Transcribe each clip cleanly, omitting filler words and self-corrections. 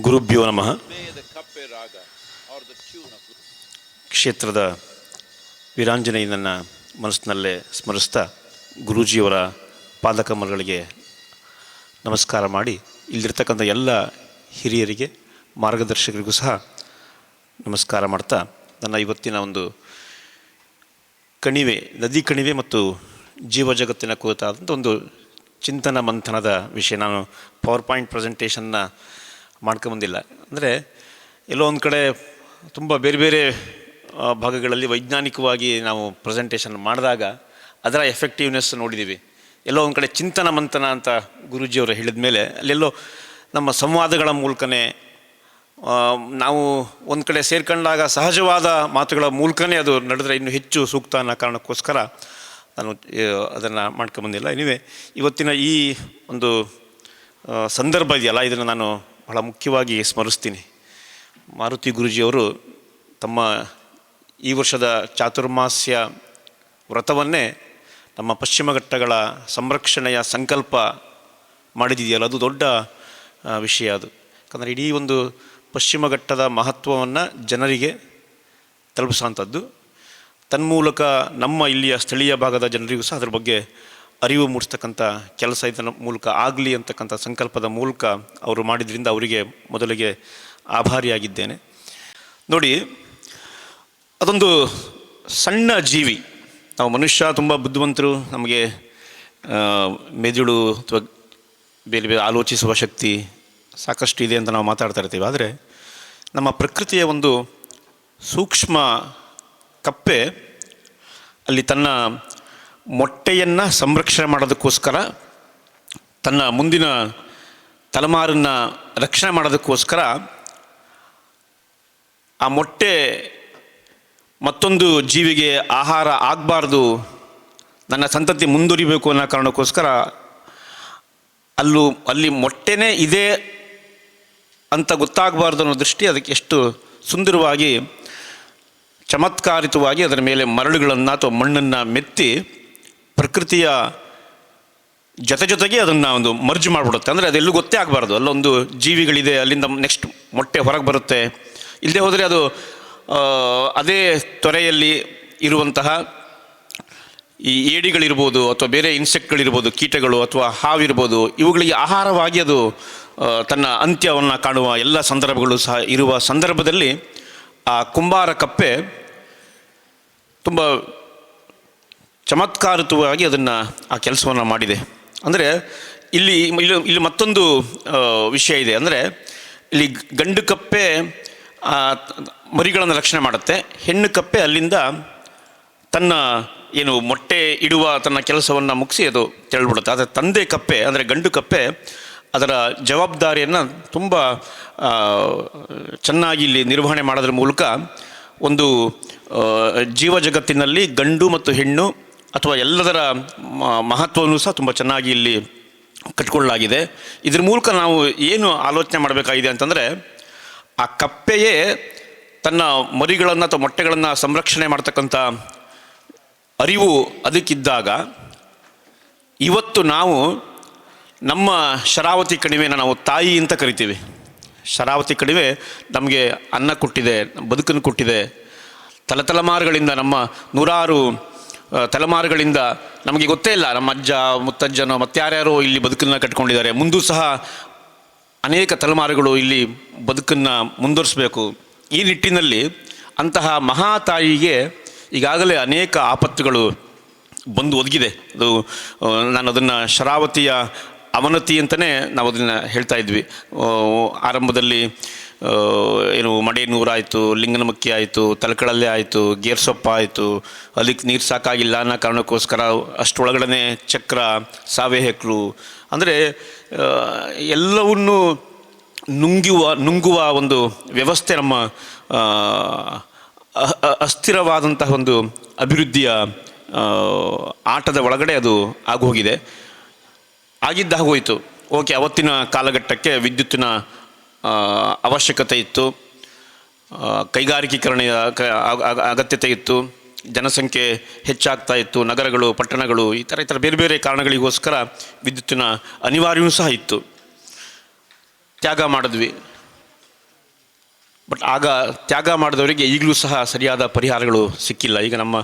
ಗುರುಭ್ಯೋ ನಮಃ. ಕ್ಷೇತ್ರದ ವೀರಾಂಜನೇಯನನ್ನ ಮನಸ್ಸಿನಲ್ಲೇ ಸ್ಮರಿಸ್ತಾ ಗುರೂಜಿಯವರ ಪಾದಕಮಲಗಳಿಗೆ ನಮಸ್ಕಾರ ಮಾಡಿ, ಇಲ್ಲಿರ್ತಕ್ಕಂಥ ಎಲ್ಲ ಹಿರಿಯರಿಗೆ ಮಾರ್ಗದರ್ಶಕರಿಗೂ ಸಹ ನಮಸ್ಕಾರ ಮಾಡ್ತಾ, ನನ್ನ ಇವತ್ತಿನ ಒಂದು ಕಣಿವೆ, ನದಿ ಕಣಿವೆ ಮತ್ತು ಜೀವ ಜಗತ್ತಿನ ಕುರಿತಾದಂಥ ಒಂದು ಚಿಂತನ ಮಂಥನದ ವಿಷಯ. ನಾನು ಪವರ್ ಪಾಯಿಂಟ್ ಪ್ರೆಸೆಂಟೇಷನ್ನ ಮಾಡ್ಕೊಂಬಂದಿಲ್ಲ. ಅಂದರೆ ಎಲ್ಲೋ ಒಂದು ಕಡೆ ತುಂಬ ಬೇರೆ ಬೇರೆ ಭಾಗಗಳಲ್ಲಿ ವೈಜ್ಞಾನಿಕವಾಗಿ ನಾವು ಪ್ರೆಸೆಂಟೇಷನ್ ಮಾಡಿದಾಗ ಅದರ ಎಫೆಕ್ಟಿವ್ನೆಸ್ ನೋಡಿದ್ದೀವಿ. ಎಲ್ಲೋ ಒಂದು ಕಡೆ ಚಿಂತನ ಮಂಥನ ಅಂತ ಗುರೂಜಿಯವರು ಹೇಳಿದ ಮೇಲೆ ಅಲ್ಲೆಲ್ಲೋ ನಮ್ಮ ಸಂವಾದಗಳ ಮೂಲಕನೇ ನಾವು ಒಂದು ಕಡೆ ಸೇರ್ಕೊಂಡಾಗ ಸಹಜವಾದ ಮಾತುಗಳ ಮೂಲಕನೇ ಅದು ನಡೆದರೆ ಇನ್ನೂ ಹೆಚ್ಚು ಸೂಕ್ತ ಅನ್ನೋ ಕಾರಣಕ್ಕೋಸ್ಕರ ನಾನು ಅದನ್ನು ಮಾಡ್ಕೊಂಬಂದಿಲ್ಲ. ಎನಿವೆ, ಇವತ್ತಿನ ಈ ಒಂದು ಸಂದರ್ಭ ಇದೆಯಲ್ಲ, ಇದನ್ನು ನಾನು ಬಹಳ ಮುಖ್ಯವಾಗಿ ಸ್ಮರಿಸ್ತೀನಿ. ಮಾರುತಿ ಗುರೂಜಿಯವರು ತಮ್ಮ ಈ ವರ್ಷದ ಚಾತುರ್ಮಾಸ್ಯ ವ್ರತವನ್ನೇ ನಮ್ಮ ಪಶ್ಚಿಮ ಘಟ್ಟಗಳ ಸಂರಕ್ಷಣೆಯ ಸಂಕಲ್ಪ ಮಾಡಿದಿದೆಯಲ್ಲ, ಅದು ದೊಡ್ಡ ವಿಷಯ. ಅದು ಯಾಕಂದರೆ ಇಡೀ ಒಂದು ಪಶ್ಚಿಮ ಘಟ್ಟದ ಮಹತ್ವವನ್ನು ಜನರಿಗೆ ತಲುಪಿಸೋಂಥದ್ದು, ತನ್ಮೂಲಕ ನಮ್ಮ ಇಲ್ಲಿಯ ಸ್ಥಳೀಯ ಭಾಗದ ಜನರಿಗೂ ಸಹ ಅದ್ರ ಬಗ್ಗೆ ಅರಿವು ಮೂಡಿಸ್ತಕ್ಕಂಥ ಕೆಲಸ ಇದರ ಮೂಲಕ ಆಗಲಿ ಅಂತಕ್ಕಂಥ ಸಂಕಲ್ಪದ ಮೂಲಕ ಅವರು ಮಾಡಿದ್ರಿಂದ ಅವರಿಗೆ ಮೊದಲಿಗೆ ಆಭಾರಿಯಾಗಿದ್ದೇನೆ. ನೋಡಿ, ಅದೊಂದು ಸಣ್ಣ ಜೀವಿ. ನಾವು ಮನುಷ್ಯ ತುಂಬ ಬುದ್ಧಿವಂತರು, ನಮಗೆ ಮೆದುಳು ಅಥವಾ ಬೇರೆ ಬೇರೆ ಆಲೋಚಿಸುವ ಶಕ್ತಿ ಸಾಕಷ್ಟು ಇದೆ ಅಂತ ನಾವು ಮಾತಾಡ್ತಾ ಇರ್ತೀವಿ. ಆದರೆ ನಮ್ಮ ಪ್ರಕೃತಿಯ ಒಂದು ಸೂಕ್ಷ್ಮ ಕಪ್ಪೆ ಅಲ್ಲಿ ತನ್ನ ಮೊಟ್ಟೆಯನ್ನು ಸಂರಕ್ಷಣೆ ಮಾಡೋದಕ್ಕೋಸ್ಕರ, ತನ್ನ ಮುಂದಿನ ತಲೆಮಾರನ್ನು ರಕ್ಷಣೆ ಮಾಡೋದಕ್ಕೋಸ್ಕರ ಆ ಮೊಟ್ಟೆ ಮತ್ತೊಂದು ಜೀವಿಗೆ ಆಹಾರ ಆಗಬಾರ್ದು, ನನ್ನ ಸಂತತಿ ಮುಂದುವರಿಬೇಕು ಅನ್ನೋ ಕಾರಣಕ್ಕೋಸ್ಕರ ಅಲ್ಲಿ ಮೊಟ್ಟೆನೇ ಇದೆ ಅಂತ ಗೊತ್ತಾಗಬಾರ್ದು ಅನ್ನೋ ದೃಷ್ಟಿ ಅದಕ್ಕೆ ಎಷ್ಟು ಸುಂದರವಾಗಿ ಚಮತ್ಕಾರಿತವಾಗಿ ಅದರ ಮೇಲೆ ಮರಳುಗಳನ್ನು ಅಥವಾ ಮಣ್ಣನ್ನು ಮೆತ್ತಿ ಪ್ರಕೃತಿಯ ಜೊತೆಗೆ ಅದನ್ನು ಒಂದು ಮರ್ಜ್ ಮಾಡಿಬಿಡುತ್ತೆ. ಅಂದರೆ ಅದೆಲ್ಲೂ ಗೊತ್ತೇ ಆಗಬಾರ್ದು, ಅಲ್ಲೊಂದು ಜೀವಿಗಳಿದೆ, ಅಲ್ಲಿಂದ ನೆಕ್ಸ್ಟ್ ಮೊಟ್ಟೆ ಹೊರಗೆ ಬರುತ್ತೆ. ಇಲ್ಲದೆ ಹೋದರೆ ಅದು ಅದೇ ತೊರೆಯಲ್ಲಿ ಇರುವಂತಹ ಈ ಏಡಿಗಳಿರ್ಬೋದು ಅಥವಾ ಬೇರೆ ಇನ್ಸೆಕ್ಟ್ಗಳಿರ್ಬೋದು, ಕೀಟಗಳು ಅಥವಾ ಹಾವಿರ್ಬೋದು, ಇವುಗಳಿಗೆ ಆಹಾರವಾಗಿ ಅದು ತನ್ನ ಅಂತ್ಯವನ್ನು ಕಾಣುವ ಎಲ್ಲ ಸಂದರ್ಭಗಳು ಸಹ ಇರುವ ಸಂದರ್ಭದಲ್ಲಿ ಆ ಕುಂಬಾರ ಕಪ್ಪೆ ತುಂಬ ಚಮತ್ಕಾರಿತವಾಗಿ ಅದನ್ನು ಆ ಕೆಲಸವನ್ನು ಮಾಡಿದೆ. ಅಂದರೆ ಇಲ್ಲಿ ಮತ್ತೊಂದು ವಿಷಯ ಇದೆ. ಅಂದರೆ ಇಲ್ಲಿ ಗಂಡು ಕಪ್ಪೆ ಮರಿಗಳನ್ನು ರಕ್ಷಣೆ ಮಾಡುತ್ತೆ, ಹೆಣ್ಣು ಕಪ್ಪೆ ಅಲ್ಲಿಂದ ತನ್ನ ಏನು ಮೊಟ್ಟೆ ಇಡುವ ತನ್ನ ಕೆಲಸವನ್ನು ಮುಗಿಸಿ ಅದು ತೆರಳಿಬಿಡುತ್ತೆ. ಆದರೆ ತಂದೆ ಕಪ್ಪೆ ಅಂದರೆ ಗಂಡು ಕಪ್ಪೆ ಅದರ ಜವಾಬ್ದಾರಿಯನ್ನು ತುಂಬ ಚೆನ್ನಾಗಿ ಇಲ್ಲಿ ನಿರ್ವಹಣೆ ಮಾಡೋದ್ರ ಮೂಲಕ ಒಂದು ಜೀವ ಜಗತ್ತಿನಲ್ಲಿ ಗಂಡು ಮತ್ತು ಹೆಣ್ಣು ಅಥವಾ ಎಲ್ಲದರ ಮಹತ್ವವನ್ನು ಸಹ ತುಂಬ ಚೆನ್ನಾಗಿ ಇಲ್ಲಿ ಕಟ್ಕೊಳ್ಳಲಾಗಿದೆ. ಇದ್ರ ಮೂಲಕ ನಾವು ಏನು ಆಲೋಚನೆ ಮಾಡಬೇಕಾಗಿದೆ ಅಂತಂದರೆ, ಆ ಕಪ್ಪೆಯೇ ತನ್ನ ಮರಿಗಳನ್ನು ಅಥವಾ ಮೊಟ್ಟೆಗಳನ್ನು ಸಂರಕ್ಷಣೆ ಮಾಡ್ತಕ್ಕಂಥ ಅರಿವು ಅದಕ್ಕಿದ್ದಾಗ, ಇವತ್ತು ನಾವು ನಮ್ಮ ಶರಾವತಿ ಕಣಿವೆನ ನಾವು ತಾಯಿ ಅಂತ ಕರಿತೀವಿ. ಶರಾವತಿ ಕಣಿವೆ ನಮಗೆ ಅನ್ನ ಕೊಟ್ಟಿದೆ, ಬದುಕನ್ನು ಕೊಟ್ಟಿದೆ. ತಲೆಮಾರುಗಳಿಂದ, ನಮ್ಮ ನೂರಾರು ತಲೆಮಾರುಗಳಿಂದ ನಮಗೆ ಗೊತ್ತೇ ಇಲ್ಲ, ನಮ್ಮ ಅಜ್ಜ ಮುತ್ತಜ್ಜನೋ ಮತ್ತಾರ್ಯಾರೋ ಇಲ್ಲಿ ಬದುಕನ್ನು ಕಟ್ಕೊಂಡಿದ್ದಾರೆ. ಮುಂದೂ ಸಹ ಅನೇಕ ತಲೆಮಾರುಗಳು ಇಲ್ಲಿ ಬದುಕನ್ನು ಮುಂದುವರಿಸಬೇಕು. ಈ ನಿಟ್ಟಿನಲ್ಲಿ ಅಂತಹ ಮಹಾತಾಯಿಗೆ ಈಗಾಗಲೇ ಅನೇಕ ಆಪತ್ತುಗಳು ಬಂದು ಒದಗಿದೆ. ಅದು ನಾನು ಅದನ್ನು ಶರಾವತಿಯ ಅವನತಿ ಅಂತಲೇ ನಾವು ಅದನ್ನು ಹೇಳ್ತಾ ಇದ್ವಿ. ಆರಂಭದಲ್ಲಿ ಏನು ಮಡೇನೂರು ಆಯಿತು, ಲಿಂಗನಮಕ್ಕಿ ಆಯಿತು, ತಲಕಳಲ್ಲೇ ಆಯಿತು, ಗೇರ್ಸೊಪ್ಪ ಆಯಿತು. ಅದಕ್ಕೆ ನೀರು ಸಾಕಾಗಿಲ್ಲ ಅನ್ನೋ ಕಾರಣಕ್ಕೋಸ್ಕರ ಅಷ್ಟೊಳಗಡೆ ಚಕ್ರ, ಸಾವೆ ಹೆಕ್ಲು, ಅಂದರೆ ಎಲ್ಲವನ್ನೂ ನುಂಗುವ ಒಂದು ವ್ಯವಸ್ಥೆ ನಮ್ಮ ಅಸ್ಥಿರವಾದಂತಹ ಒಂದು ಅಭಿವೃದ್ಧಿಯ ಆಟದ ಒಳಗಡೆ ಅದು ಆಗೋಗಿದೆ. ಆಗಿದ್ದಾಗೋಯಿತು. ಓಕೆ, ಅವತ್ತಿನ ಕಾಲಘಟ್ಟಕ್ಕೆ ವಿದ್ಯುತ್ತಿನ ಅವಶ್ಯಕತೆ ಇತ್ತು, ಕೈಗಾರಿಕೀಕರಣ ಅಗತ್ಯತೆ ಇತ್ತು, ಜನಸಂಖ್ಯೆ ಹೆಚ್ಚಾಗ್ತಾ ಇತ್ತು, ನಗರಗಳು, ಪಟ್ಟಣಗಳು, ಈ ಥರ ಬೇರೆ ಬೇರೆ ಕಾರಣಗಳಿಗೋಸ್ಕರ ವಿದ್ಯುತ್ತಿನ ಅನಿವಾರ್ಯವೂ ಸಹ ಇತ್ತು. ತ್ಯಾಗ ಮಾಡಿದ್ವಿ. ಬಟ್ ಆಗ ತ್ಯಾಗ ಮಾಡಿದವರಿಗೆ ಈಗಲೂ ಸಹ ಸರಿಯಾದ ಪರಿಹಾರಗಳು ಸಿಕ್ಕಿಲ್ಲ. ಈಗ ನಮ್ಮ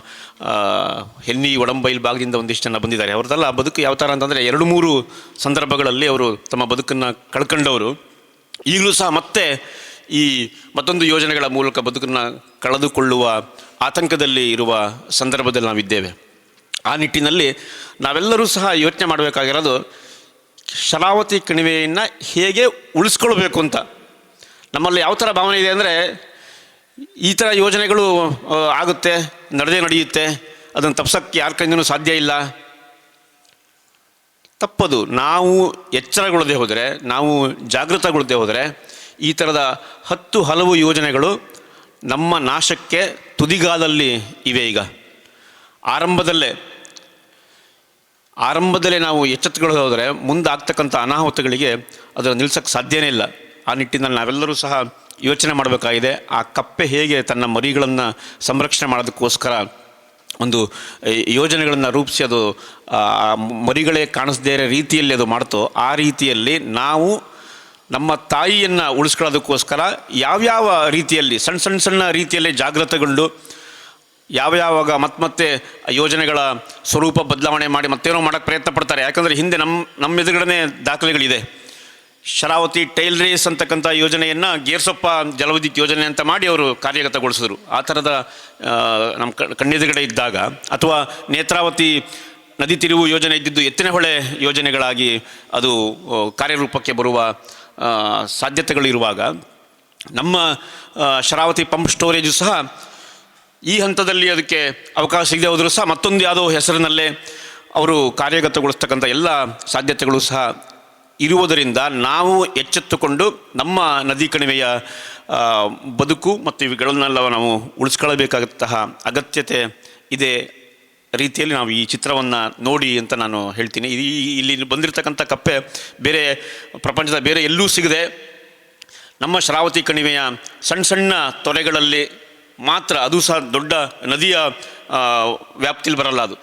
ಹೆನ್ನಿ ಒಡಂಬೈಲ್ ಭಾಗದಿಂದ ಒಂದಿಷ್ಟು ಜನ ಬಂದಿದ್ದಾರೆ. ಅವ್ರದ್ದೆಲ್ಲ ಬದುಕು ಯಾವ ಥರ ಅಂತಂದರೆ 2-3 ಸಂದರ್ಭಗಳಲ್ಲಿ ಅವರು ತಮ್ಮ ಬದುಕನ್ನು ಕಳ್ಕೊಂಡವರು ಈಗಲೂ ಸಹ ಮತ್ತೆ ಈ ಮತ್ತೊಂದು ಯೋಜನೆಗಳ ಮೂಲಕ ಬದುಕನ್ನು ಕಳೆದುಕೊಳ್ಳುವ ಆತಂಕದಲ್ಲಿ ಇರುವ ಸಂದರ್ಭದಲ್ಲಿ ನಾವಿದ್ದೇವೆ. ಆ ನಿಟ್ಟಿನಲ್ಲಿ ನಾವೆಲ್ಲರೂ ಸಹ ಯೋಚನೆ ಮಾಡಬೇಕಾಗಿರೋದು ಶರಾವತಿ ಕಣಿವೆಯನ್ನು ಹೇಗೆ ಉಳಿಸ್ಕೊಳ್ಬೇಕು ಅಂತ. ನಮ್ಮಲ್ಲಿ ಯಾವ ಥರ ಭಾವನೆ ಇದೆ ಅಂದರೆ ಈ ಥರ ಯೋಜನೆಗಳು ಆಗುತ್ತೆ, ನಡೆಯುತ್ತೆ, ಅದನ್ನು ತಪ್ಪಿಸೋಕ್ಕೆ ಯಾರ ಕೈಯಿಂದನೂ ಸಾಧ್ಯ ಇಲ್ಲ. ತಪ್ಪದು. ನಾವು ಎಚ್ಚರಗೊಳ್ಳದೆ ಹೋದರೆ, ನಾವು ಜಾಗೃತಗೊಳ್ಳದೆ ಹೋದರೆ ಈ ಥರದ ಹಲವು ಯೋಜನೆಗಳು ನಮ್ಮ ನಾಶಕ್ಕೆ ತುದಿಗಾಲಲ್ಲಿ ಇವೆ. ಈಗ ಆರಂಭದಲ್ಲೇ ನಾವು ಎಚ್ಚೆತ್ತುಕೊಳ್ಳದೆ ಹೋದರೆ ಮುಂದಾಗ್ತಕ್ಕಂಥ ಅನಾಹುತಗಳಿಗೆ ಅದನ್ನು ನಿಲ್ಸೋಕ್ಕೆ ಸಾಧ್ಯನೇ ಇಲ್ಲ. ಆ ನಿಟ್ಟಿನಲ್ಲಿ ನಾವೆಲ್ಲರೂ ಸಹ ಯೋಚನೆ ಮಾಡಬೇಕಾಗಿದೆ. ಆ ಕಪ್ಪೆ ಹೇಗೆ ತನ್ನ ಮರಿಗಳನ್ನು ಸಂರಕ್ಷಣೆ ಮಾಡೋದಕ್ಕೋಸ್ಕರ ಒಂದು ಯೋಜನೆಗಳನ್ನು ರೂಪಿಸಿ ಅದು ಮರಿಗಳೇ ಕಾಣಿಸದೇ ಇರೋ ರೀತಿಯಲ್ಲಿ ಅದು ಮಾಡ್ತೋ, ಆ ರೀತಿಯಲ್ಲಿ ನಾವು ನಮ್ಮ ತಾಯಿಯನ್ನು ಉಳಿಸ್ಕೊಳ್ಳೋದಕ್ಕೋಸ್ಕರ ಯಾವ್ಯಾವ ರೀತಿಯಲ್ಲಿ ಸಣ್ಣ ರೀತಿಯಲ್ಲಿ ಜಾಗೃತಗೊಂಡು ಯಾವಾಗ ಮತ್ತೆ ಯೋಜನೆಗಳ ಸ್ವರೂಪ ಬದಲಾವಣೆ ಮಾಡಿ ಮತ್ತೇನೋ ಮಾಡೋಕ್ಕೆ ಪ್ರಯತ್ನ ಪಡ್ತಾರೆ. ಯಾಕಂದರೆ ಹಿಂದೆ ನಮ್ಮ ಎದುರುಗಡೆ ದಾಖಲೆಗಳಿದೆ. ಶರಾವತಿ ಟೈಲ್ ರೇಸ್ ಅಂತಕ್ಕಂಥ ಯೋಜನೆಯನ್ನು ಗೇರ್ಸೊಪ್ಪ ಜಲವಿದ್ಯುತ್ ಯೋಜನೆ ಅಂತ ಮಾಡಿ ಅವರು ಕಾರ್ಯಗತಗೊಳಿಸಿದ್ರು. ಆ ಥರದ ನಮ್ಮ ಕಣ್ಣೆದುರುಗಡೆ ಇದ್ದಾಗ, ಅಥವಾ ನೇತ್ರಾವತಿ ನದಿ ತಿರುವು ಯೋಜನೆ ಇದ್ದಿದ್ದು ಎತ್ತಿನಹೊಳೆ ಯೋಜನೆಗಳಾಗಿ ಅದು ಕಾರ್ಯರೂಪಕ್ಕೆ ಬರುವ ಸಾಧ್ಯತೆಗಳಿರುವಾಗ, ನಮ್ಮ ಶರಾವತಿ ಪಂಪ್ ಸ್ಟೋರೇಜು ಸಹ ಈ ಹಂತದಲ್ಲಿ ಅದಕ್ಕೆ ಅವಕಾಶ ಸಿಗದೆ ಹೋದರೂ ಸಹ ಮತ್ತೊಂದು ಯಾವುದೋ ಹೆಸರಿನಲ್ಲೇ ಅವರು ಕಾರ್ಯಗತಗೊಳಿಸ್ತಕ್ಕಂಥ ಎಲ್ಲ ಸಾಧ್ಯತೆಗಳು ಸಹ ಇರುವುದರಿಂದ ನಾವು ಎಚ್ಚೆತ್ತುಕೊಂಡು ನಮ್ಮ ನದಿ ಕಣಿವೆಯ ಬದುಕು ಮತ್ತು ಇವುಗಳನ್ನೆಲ್ಲ ನಾವು ಉಳಿಸ್ಕೊಳ್ಳಬೇಕಾದಂತಹ ಅಗತ್ಯತೆ ಇದೆ ರೀತಿಯಲ್ಲಿ ನಾವು ಈ ಚಿತ್ರವನ್ನು ನೋಡಿ ಅಂತ ನಾನು ಹೇಳ್ತೀನಿ. ಇಲ್ಲಿ ಬಂದಿರತಕ್ಕಂಥ ಕಪ್ಪೆ ಬೇರೆ ಪ್ರಪಂಚದ ಬೇರೆ ಎಲ್ಲೂ ಸಿಗದೆ ನಮ್ಮ ಶರಾವತಿ ಕಣಿವೆಯ ಸಣ್ಣ ತೊರೆಗಳಲ್ಲಿ ಮಾತ್ರ, ಅದು ಸಹ ದೊಡ್ಡ ನದಿಯ ವ್ಯಾಪ್ತಿಯಲ್ಲಿ ಬರಲ್ಲ. ಅದು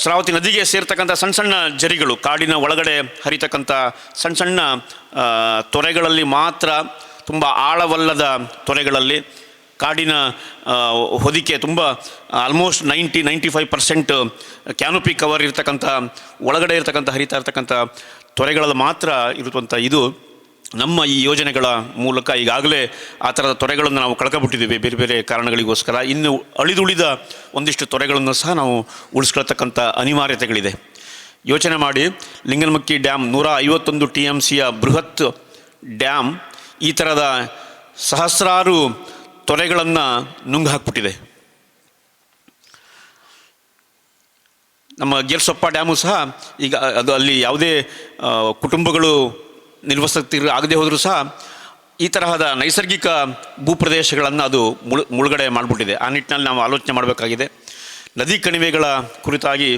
ಶರಾವತಿ ನದಿಗೆ ಸೇರ್ತಕ್ಕಂಥ ಸಣ್ಣ ಜರಿಗಳು, ಕಾಡಿನ ಒಳಗಡೆ ಹರಿತಕ್ಕಂಥ ಸಣ್ಣ ತೊರೆಗಳಲ್ಲಿ ಮಾತ್ರ, ತುಂಬ ಆಳವಲ್ಲದ ತೊರೆಗಳಲ್ಲಿ ಕಾಡಿನ ಹೊದಿಕೆ ತುಂಬ ಆಲ್ಮೋಸ್ಟ್ 90-95% ಕ್ಯಾನೋಪಿ ಕವರ್ ಇರ್ತಕ್ಕಂಥ ಒಳಗಡೆ ಇರ್ತಕ್ಕಂಥ ಹರಿತಾ ಇರ್ತಕ್ಕಂಥ ತೊರೆಗಳಲ್ಲಿ ಮಾತ್ರ ಇರುವಂಥ ಇದು ನಮ್ಮ ಈ ಯೋಜನೆಗಳ ಮೂಲಕ ಈಗಾಗಲೇ ಆ ಥರದ ತೊರೆಗಳನ್ನು ನಾವು ಕಳ್ಕೊಬಿಟ್ಟಿದ್ದೀವಿ ಬೇರೆ ಬೇರೆ ಕಾರಣಗಳಿಗೋಸ್ಕರ. ಇನ್ನು ಅಳಿದುಳಿದ ಒಂದಿಷ್ಟು ತೊರೆಗಳನ್ನು ಸಹ ನಾವು ಉಳಿಸ್ಕೊಳ್ತಕ್ಕಂಥ ಅನಿವಾರ್ಯತೆಗಳಿದೆ. ಯೋಚನೆ ಮಾಡಿ, ಲಿಂಗನಮಕ್ಕಿ ಡ್ಯಾಮ್ 151 TMCಯ ಬೃಹತ್ ಡ್ಯಾಮ್ ಈ ಥರದ ಸಹಸ್ರಾರು ತೊರೆಗಳನ್ನು ನುಂಗು ಹಾಕ್ಬಿಟ್ಟಿದೆ. ನಮ್ಮ ಗೇರ್ಸೊಪ್ಪ ಡ್ಯಾಮು ಸಹ ಈಗ ಅದು ಅಲ್ಲಿ ಯಾವುದೇ ಕುಟುಂಬಗಳು ನಿರ್ವಸತಿ ಆಗದೆ ಹೋದರೂ ಸಹ ಈ ತರಹದ ನೈಸರ್ಗಿಕ ಭೂಪ್ರದೇಶಗಳನ್ನು ಅದು ಮುಳುಗಡೆ ಮಾಡಿಬಿಟ್ಟಿದೆ. ಆ ನಿಟ್ಟಿನಲ್ಲಿ ನಾವು ಆಲೋಚನೆ ಮಾಡಬೇಕಾಗಿದೆ. ನದಿ ಕಣಿವೆಗಳ ಕುರಿತಾಗಿ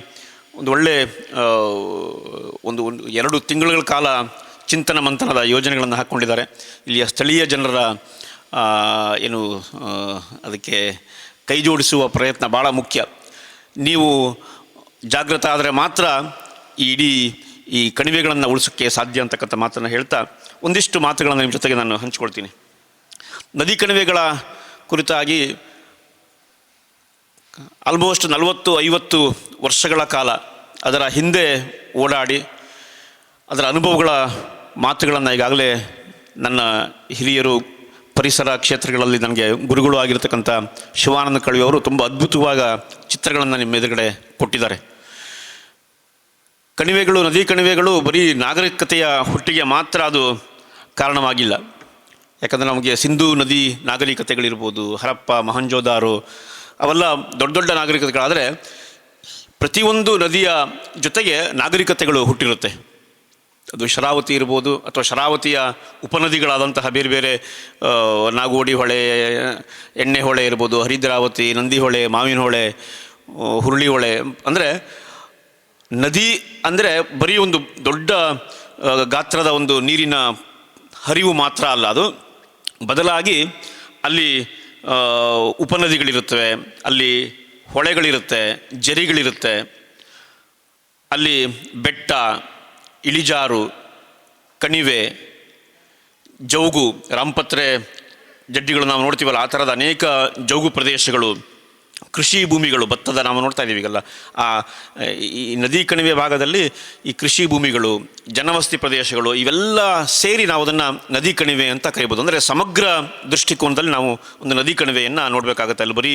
ಒಂದು ಒಳ್ಳೆ ಒಂದು 2 ತಿಂಗಳ ಕಾಲ ಚಿಂತನ ಮಂಥನದ ಯೋಜನೆಗಳನ್ನು ಹಾಕ್ಕೊಂಡಿದ್ದಾರೆ. ಇಲ್ಲಿಯ ಸ್ಥಳೀಯ ಜನರ ಏನು ಅದಕ್ಕೆ ಕೈ ಜೋಡಿಸುವ ಪ್ರಯತ್ನ ಭಾಳ ಮುಖ್ಯ. ನೀವು ಜಾಗೃತ ಆದರೆ ಮಾತ್ರ ಈ ಕಣಿವೆಗಳನ್ನು ಉಳಿಸೋಕ್ಕೆ ಸಾಧ್ಯ ಅಂತಕ್ಕಂಥ ಮಾತನ್ನು ಹೇಳ್ತಾ ಒಂದಿಷ್ಟು ಮಾತುಗಳನ್ನು ನಿಮ್ಮ ಜೊತೆಗೆ ನಾನು ಹಂಚ್ಕೊಳ್ತೀನಿ. ನದಿ ಕಣಿವೆಗಳ ಕುರಿತಾಗಿ ಆಲ್ಮೋಸ್ಟ್ 40-50 ವರ್ಷಗಳ ಕಾಲ ಅದರ ಹಿಂದೆ ಓಡಾಡಿ ಅದರ ಅನುಭವಗಳ ಮಾತುಗಳನ್ನು ಈಗಾಗಲೇ ನನ್ನ ಹಿರಿಯರು ಪರಿಸರ ಕ್ಷೇತ್ರಗಳಲ್ಲಿ ನನಗೆ ಗುರುಗಳು ಆಗಿರ್ತಕ್ಕಂಥ ಶಿವಾನಂದ ಕಳ್ವಿಯವರು ತುಂಬ ಅದ್ಭುತವಾದ ಚಿತ್ರಗಳನ್ನು ನಿಮ್ಮ ಎದುರುಗಡೆ ಕೊಟ್ಟಿದ್ದಾರೆ. ಕಣಿವೆಗಳು, ನದಿ ಕಣಿವೆಗಳು ಬರೀ ನಾಗರಿಕತೆಯ ಹುಟ್ಟಿಗೆ ಮಾತ್ರ ಅದು ಕಾರಣವಾಗಿಲ್ಲ. ಯಾಕಂದರೆ ನಮಗೆ ಸಿಂಧೂ ನದಿ ನಾಗರಿಕತೆಗಳಿರ್ಬೋದು, ಹರಪ್ಪ, ಮೊಹಂಜೋದಾರೋ, ಅವೆಲ್ಲ ದೊಡ್ಡ ದೊಡ್ಡ ನಾಗರಿಕತೆಗಳಾದರೆ ಪ್ರತಿಯೊಂದು ನದಿಯ ಜೊತೆಗೆ ನಾಗರಿಕತೆಗಳು ಹುಟ್ಟಿರುತ್ತೆ. ಅದು ಶರಾವತಿ ಇರ್ಬೋದು ಅಥವಾ ಶರಾವತಿಯ ಉಪನದಿಗಳಾದಂತಹ ಬೇರೆ ಬೇರೆ ನಾಗೋಡಿ ಹೊಳೆ, ಎಣ್ಣೆ ಹೊಳೆ ಇರ್ಬೋದು, ಹರಿದ್ರಾವತಿ, ನಂದಿ ಹೊಳೆ, ಮಾವಿನ ಹೊಳೆ, ಹುರುಳಿ ಹೊಳೆ. ಅಂದರೆ ನದಿ ಅಂದರೆ ಬರೀ ಒಂದು ದೊಡ್ಡ ಗಾತ್ರದ ಒಂದು ನೀರಿನ ಹರಿವು ಮಾತ್ರ ಅಲ್ಲ, ಅದು ಬದಲಾಗಿ ಅಲ್ಲಿ ಉಪನದಿಗಳಿರುತ್ತವೆ, ಅಲ್ಲಿ ಹೊಳೆಗಳಿರುತ್ತೆ, ಜರಿಗಳಿರುತ್ತೆ, ಅಲ್ಲಿ ಬೆಟ್ಟ, ಇಳಿಜಾರು, ಕಣಿವೆ, ಜೌಗು, ರಾಮಪತ್ರೆ ಜಡ್ಡಿಗಳು ನಾವು ನೋಡ್ತೀವಲ್ಲ, ಆ ಥರದ ಅನೇಕ ಜೌಗು ಪ್ರದೇಶಗಳು, ಕೃಷಿ ಭೂಮಿಗಳು, ಭತ್ತದ ನಾವು ನೋಡ್ತಾ ಇದ್ದೀವಿ ಈಗೆಲ್ಲ. ಈ ನದಿ ಕಣಿವೆ ಭಾಗದಲ್ಲಿ ಈ ಕೃಷಿ ಭೂಮಿಗಳು, ಜನವಸತಿ ಪ್ರದೇಶಗಳು ಇವೆಲ್ಲ ಸೇರಿ ನಾವು ಅದನ್ನು ನದಿ ಕಣಿವೆ ಅಂತ ಕರಿಬೋದು. ಅಂದರೆ ಸಮಗ್ರ ದೃಷ್ಟಿಕೋನದಲ್ಲಿ ನಾವು ಒಂದು ನದಿ ಕಣಿವೆಯನ್ನು ನೋಡಬೇಕಾಗತ್ತೆ. ಅಲ್ಲಿ ಬರೀ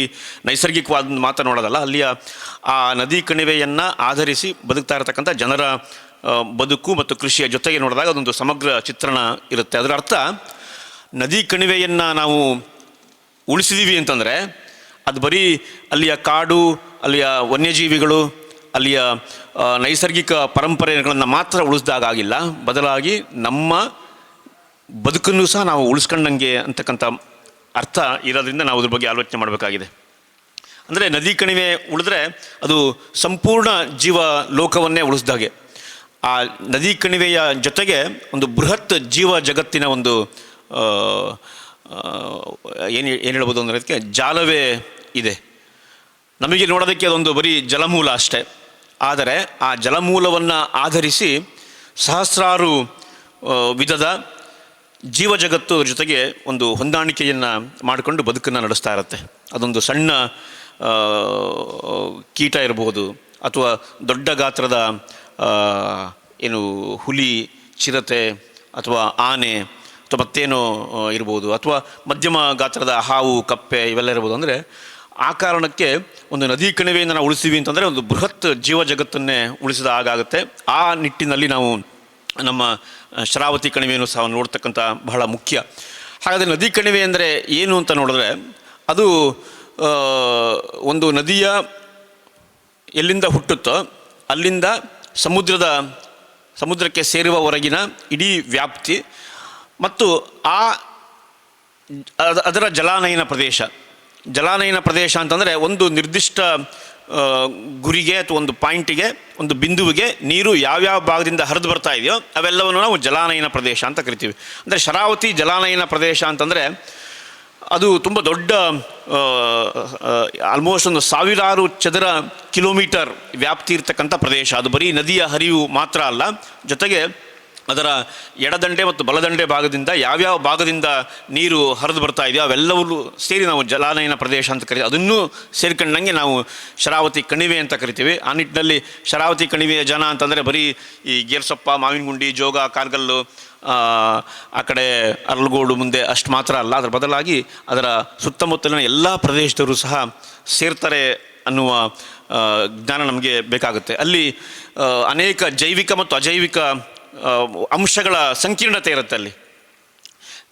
ನೈಸರ್ಗಿಕವಾದ ಮಾತ್ರ ನೋಡೋದಲ್ಲ, ಅಲ್ಲಿಯ ಆ ನದಿ ಕಣಿವೆಯನ್ನು ಆಧರಿಸಿ ಬದುಕ್ತಾ ಇರತಕ್ಕಂಥ ಜನರ ಬದುಕು ಮತ್ತು ಕೃಷಿಯ ಜೊತೆಗೆ ನೋಡಿದಾಗ ಅದೊಂದು ಸಮಗ್ರ ಚಿತ್ರಣ ಇರುತ್ತೆ. ಅದರ ಅರ್ಥ ನದಿ ಕಣಿವೆಯನ್ನು ನಾವು ಉಳಿಸಿದ್ದೀವಿ ಅಂತಂದರೆ ಅದು ಬರೀ ಅಲ್ಲಿಯ ಕಾಡು, ಅಲ್ಲಿಯ ವನ್ಯಜೀವಿಗಳು, ಅಲ್ಲಿಯ ನೈಸರ್ಗಿಕ ಪರಂಪರೆಗಳನ್ನು ಮಾತ್ರ ಉಳಿಸ್ದಾಗಿಲ್ಲ, ಬದಲಾಗಿ ನಮ್ಮ ಬದುಕನ್ನು ಸಹ ನಾವು ಉಳಿಸ್ಕೊಂಡಂಗೆ ಅಂತಕ್ಕಂಥ ಅರ್ಥ ಇರೋದ್ರಿಂದ ನಾವು ಅದ್ರ ಬಗ್ಗೆ ಆಲೋಚನೆ ಮಾಡಬೇಕಾಗಿದೆ. ಅಂದರೆ ನದಿ ಕಣಿವೆ ಉಳಿದ್ರೆ ಅದು ಸಂಪೂರ್ಣ ಜೀವ ಲೋಕವನ್ನೇ ಉಳಿಸ್ದಾಗೆ. ಆ ನದಿ ಕಣಿವೆಯ ಜೊತೆಗೆ ಒಂದು ಬೃಹತ್ ಜೀವ ಜಗತ್ತಿನ ಒಂದು ಏನು ಹೇಳ್ಬೋದು ಅಂದರೆ ಅದಕ್ಕೆ ಜಾಲವೇ ಇದೆ. ನಮಗೆ ನೋಡೋದಕ್ಕೆ ಅದೊಂದು ಬರೀ ಜಲಮೂಲ ಅಷ್ಟೇ. ಆದರೆ ಆ ಜಲಮೂಲವನ್ನು ಆಧರಿಸಿ ಸಹಸ್ರಾರು ವಿಧದ ಜೀವ ಜಗತ್ತು ಜೊತೆಗೆ ಒಂದು ಹೊಂದಾಣಿಕೆಯನ್ನು ಮಾಡಿಕೊಂಡು ಬದುಕನ್ನು ನಡೆಸ್ತಾ ಇರುತ್ತೆ. ಅದೊಂದು ಸಣ್ಣ ಕೀಟ ಇರ್ಬೋದು, ಅಥವಾ ದೊಡ್ಡ ಗಾತ್ರದ ಏನು ಹುಲಿ, ಚಿರತೆ ಅಥವಾ ಆನೆ ಅಥವಾ ಮತ್ತೇನೋ ಇರ್ಬೋದು, ಅಥವಾ ಮಧ್ಯಮ ಗಾತ್ರದ ಹಾವು, ಕಪ್ಪೆ ಇವೆಲ್ಲ ಇರ್ಬೋದು. ಅಂದರೆ ಆ ಕಾರಣಕ್ಕೆ ಒಂದು ನದಿ ಕಣಿವೆಯನ್ನು ನಾವು ಉಳಿಸ್ತೀವಿ ಅಂತಂದರೆ ಒಂದು ಬೃಹತ್ ಜೀವ ಜಗತ್ತನ್ನೇ ಉಳಿಸಿದ ಹಾಗಾಗುತ್ತೆ. ಆ ನಿಟ್ಟಿನಲ್ಲಿ ನಾವು ನಮ್ಮ ಶರಾವತಿ ಕಣಿವೆಯನ್ನು ಸಹ ನೋಡ್ತಕ್ಕಂಥ ಬಹಳ ಮುಖ್ಯ. ಹಾಗಾದರೆ ನದಿ ಕಣಿವೆ ಅಂದರೆ ಏನು ಅಂತ ನೋಡಿದ್ರೆ, ಅದು ಒಂದು ನದಿಯ ಎಲ್ಲಿಂದ ಹುಟ್ಟುತ್ತೋ ಅಲ್ಲಿಂದ ಸಮುದ್ರಕ್ಕೆ ಸೇರುವವರೆಗಿನ ಇಡೀ ವ್ಯಾಪ್ತಿ ಮತ್ತು ಅದರ ಜಲಾನಯನ ಪ್ರದೇಶ ಅಂತಂದರೆ ಒಂದು ನಿರ್ದಿಷ್ಟ ಗುರಿಗೆ ಅಥವಾ ಒಂದು ಪಾಯಿಂಟಿಗೆ, ಒಂದು ಬಿಂದುವಿಗೆ ನೀರು ಯಾವ್ಯಾವ ಭಾಗದಿಂದ ಹರಿದು ಬರ್ತಾ ಇದೆಯೋ ಅವೆಲ್ಲವನ್ನು ನಾವು ಜಲಾನಯನ ಪ್ರದೇಶ ಅಂತ ಕರಿತೀವಿ. ಅಂದರೆ ಶರಾವತಿ ಜಲಾನಯನ ಪ್ರದೇಶ ಅಂತಂದರೆ ಅದು ತುಂಬ ದೊಡ್ಡ, ಆಲ್ಮೋಸ್ಟ್ ಒಂದು 1000 ಚದರ ಕಿಲೋಮೀಟರ್ ವ್ಯಾಪ್ತಿ ಇರ್ತಕ್ಕಂಥ ಪ್ರದೇಶ. ಅದು ಬರೀ ನದಿಯ ಹರಿವು ಮಾತ್ರ ಅಲ್ಲ, ಜೊತೆಗೆ ಅದರ ಎಡದಂಡೆ ಮತ್ತು ಬಲದಂಡೆ ಭಾಗದಿಂದ ಯಾವ್ಯಾವ ಭಾಗದಿಂದ ನೀರು ಹರಿದು ಬರ್ತಾ ಇದೆಯೋ ಅವೆಲ್ಲವೂ ಸೇರಿ ನಾವು ಜಲಾನಯನ ಪ್ರದೇಶ ಅಂತ ಕರಿತೀವಿ. ಅದನ್ನೂ ಸೇರ್ಕೊಂಡಂಗೆ ನಾವು ಶರಾವತಿ ಕಣಿವೆ ಅಂತ ಕರಿತೀವಿ. ಆ ನಿಟ್ಟಿನಲ್ಲಿ ಶರಾವತಿ ಕಣಿವೆಯ ಜನ ಅಂತಂದರೆ ಬರೀ ಈ ಗೇರ್ಸೊಪ್ಪ, ಮಾವಿನಗುಂಡಿ, ಜೋಗ, ಕಾರ್ಗಲ್ಲು, ಆ ಕಡೆ ಅರಳಗೋಡು ಮುಂದೆ ಅಷ್ಟು ಮಾತ್ರ ಅಲ್ಲ, ಅದರ ಬದಲಾಗಿ ಅದರ ಸುತ್ತಮುತ್ತಲಿನ ಎಲ್ಲ ಪ್ರದೇಶದವರು ಸಹ ಸೇರ್ತಾರೆ ಅನ್ನುವ ಜ್ಞಾನ ನಮಗೆ ಬೇಕಾಗುತ್ತೆ. ಅಲ್ಲಿ ಅನೇಕ ಜೈವಿಕ ಮತ್ತು ಅಜೈವಿಕ ಅಂಶಗಳ ಸಂಕೀರ್ಣತೆ ಇರುತ್ತೆ. ಅಲ್ಲಿ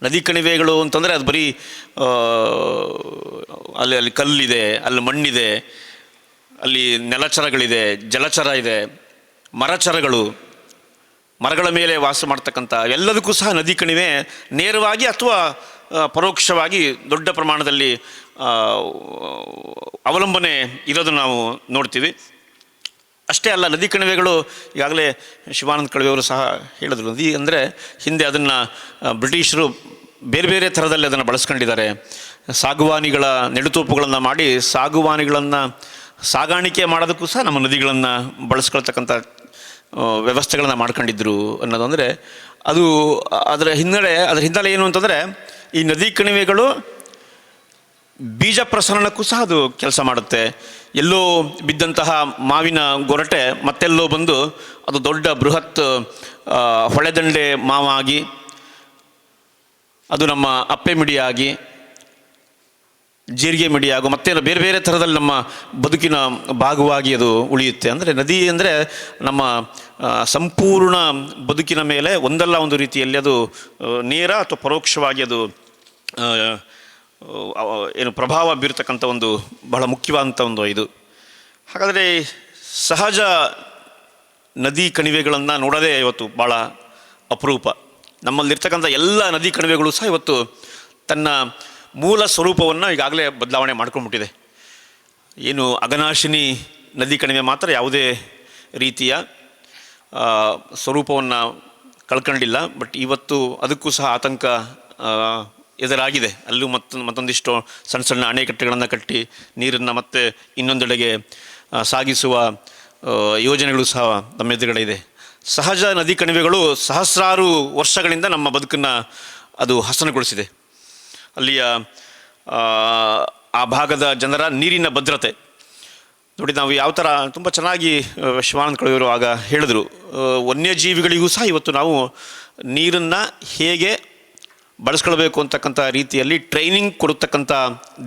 ನದಿ ಕಣಿವೆಗಳು ಅಂತಂದರೆ ಅದು ಬರೀ ಅಲ್ಲಿ ಕಲ್ಲಿದೆ, ಅಲ್ಲಿ ಮಣ್ಣಿದೆ, ಅಲ್ಲಿ ನೆಲಚರಗಳಿದೆ, ಜಲಚರ ಇದೆ, ಮರಗಳ ಮೇಲೆ ವಾಸ ಮಾಡ್ತಕ್ಕಂಥ ಎಲ್ಲದಕ್ಕೂ ಸಹ ನದಿ ಕಣಿವೆ ನೇರವಾಗಿ ಅಥವಾ ಪರೋಕ್ಷವಾಗಿ ದೊಡ್ಡ ಪ್ರಮಾಣದಲ್ಲಿ ಅವಲಂಬನೆ ಇರೋದನ್ನು ನಾವು ನೋಡ್ತೀವಿ. ಅಷ್ಟೇ ಅಲ್ಲ, ನದಿ ಕಣಿವೆಗಳು ಈಗಾಗಲೇ ಶಿವಾನಂದ ಕಳವೆಯವರು ಸಹ ಹೇಳಿದ್ರು, ನದಿ ಅಂದರೆ ಹಿಂದೆ ಅದನ್ನು ಬ್ರಿಟಿಷರು ಬೇರೆ ಬೇರೆ ಥರದಲ್ಲಿ ಅದನ್ನು ಬಳಸ್ಕೊಂಡಿದ್ದಾರೆ. ಸಾಗುವಾನಿಗಳ ನೆಡುತೋಪುಗಳನ್ನು ಮಾಡಿ ಸಾಗುವಾನಿಗಳನ್ನು ಸಾಗಾಣಿಕೆ ಮಾಡೋದಕ್ಕೂ ಸಹ ನಮ್ಮ ನದಿಗಳನ್ನು ಬಳಸ್ಕೊಳ್ತಕ್ಕಂಥ ವ್ಯವಸ್ಥೆಗಳನ್ನು ಮಾಡ್ಕೊಂಡಿದ್ರು ಅನ್ನೋದು. ಅಂದರೆ ಅದರ ಹಿನ್ನೆಲೆ ಏನು ಅಂತಂದರೆ, ಈ ನದಿ ಕಣಿವೆಗಳು ಬೀಜ ಪ್ರಸರಣಕ್ಕೂ ಸಹ ಅದು ಕೆಲಸ ಮಾಡುತ್ತೆ. ಎಲ್ಲೋ ಬಿದ್ದಂತಹ ಮಾವಿನ ಗೊರಟೆ ಮತ್ತೆಲ್ಲೋ ಬಂದು ಅದು ದೊಡ್ಡ ಬೃಹತ್ ಹೊಳೆದಂಡೆ ಮಾವಾಗಿ, ಅದು ನಮ್ಮ ಅಪ್ಪೆ ಮಿಡಿಯಾಗಿ, ಜೀರಿಗೆ ಮಿಡಿಯಾಗು ಮತ್ತೇನು ಬೇರೆ ಬೇರೆ ಥರದಲ್ಲಿ ನಮ್ಮ ಬದುಕಿನ ಭಾಗವಾಗಿ ಅದು ಉಳಿಯುತ್ತೆ. ಅಂದರೆ ನದಿ ಅಂದರೆ ನಮ್ಮ ಸಂಪೂರ್ಣ ಬದುಕಿನ ಮೇಲೆ ಒಂದಲ್ಲ ಒಂದು ರೀತಿಯಲ್ಲಿ ಅದು ನೇರ ಅಥವಾ ಪರೋಕ್ಷವಾಗಿ ಅದು ಏನು ಪ್ರಭಾವ ಬೀರ್ತಕ್ಕಂಥ ಒಂದು ಬಹಳ ಮುಖ್ಯವಾದಂಥ ಒಂದು ಇದು. ಹಾಗಾದರೆ ಸಹಜ ನದಿ ಕಣಿವೆಗಳನ್ನು ನೋಡೋದೇ ಇವತ್ತು ಭಾಳ ಅಪರೂಪ. ನಮ್ಮಲ್ಲಿರ್ತಕ್ಕಂಥ ಎಲ್ಲ ನದಿ ಕಣಿವೆಗಳು ಸಹ ಇವತ್ತು ತನ್ನ ಮೂಲ ಸ್ವರೂಪವನ್ನು ಈಗಾಗಲೇ ಬದಲಾವಣೆ ಮಾಡ್ಕೊಂಡ್ಬಿಟ್ಟಿದೆ. ಏನು ಅಘನಾಶಿನಿ ನದಿ ಕಣಿವೆ ಮಾತ್ರ ಯಾವುದೇ ರೀತಿಯ ಸ್ವರೂಪವನ್ನು ಕಳ್ಕೊಂಡಿಲ್ಲ. ಬಟ್ ಇವತ್ತು ಅದಕ್ಕೂ ಸಹ ಆತಂಕ ಎದುರಾಗಿದೆ. ಅಲ್ಲೂ ಮತ್ತೊಂದಿಷ್ಟು ಸಣ್ಣ ಸಣ್ಣ ಅಣೆಕಟ್ಟೆಗಳನ್ನು ಕಟ್ಟಿ ನೀರನ್ನು ಮತ್ತೆ ಇನ್ನೊಂದೆಡೆಗೆ ಸಾಗಿಸುವ ಯೋಜನೆಗಳು ಸಹ ನಮ್ಮ ಎದುರುಗಡೆ ಇದೆ. ಸಹಜ ನದಿ ಕಣಿವೆಗಳು ಸಹಸ್ರಾರು ವರ್ಷಗಳಿಂದ ನಮ್ಮ ಬದುಕನ್ನು ಅದು ಹಸನುಗೊಳಿಸಿದೆ. ಅಲ್ಲಿಯ ಆ ಭಾಗದ ಜನರ ನೀರಿನ ಭದ್ರತೆ ನೋಡಿ. ನಾವು ಯಾವ ಥರ ತುಂಬ ಚೆನ್ನಾಗಿ ಶಿವಾನಂದ ಕಳವೆಯವರು ಆಗ ಹೇಳಿದ್ರು, ವನ್ಯಜೀವಿಗಳಿಗೂ ಸಹ ಇವತ್ತು ನಾವು ನೀರನ್ನು ಹೇಗೆ ಬಳಸ್ಕೊಳ್ಬೇಕು ಅಂತಕ್ಕಂಥ ರೀತಿಯಲ್ಲಿ ಟ್ರೈನಿಂಗ್ ಕೊಡತಕ್ಕಂಥ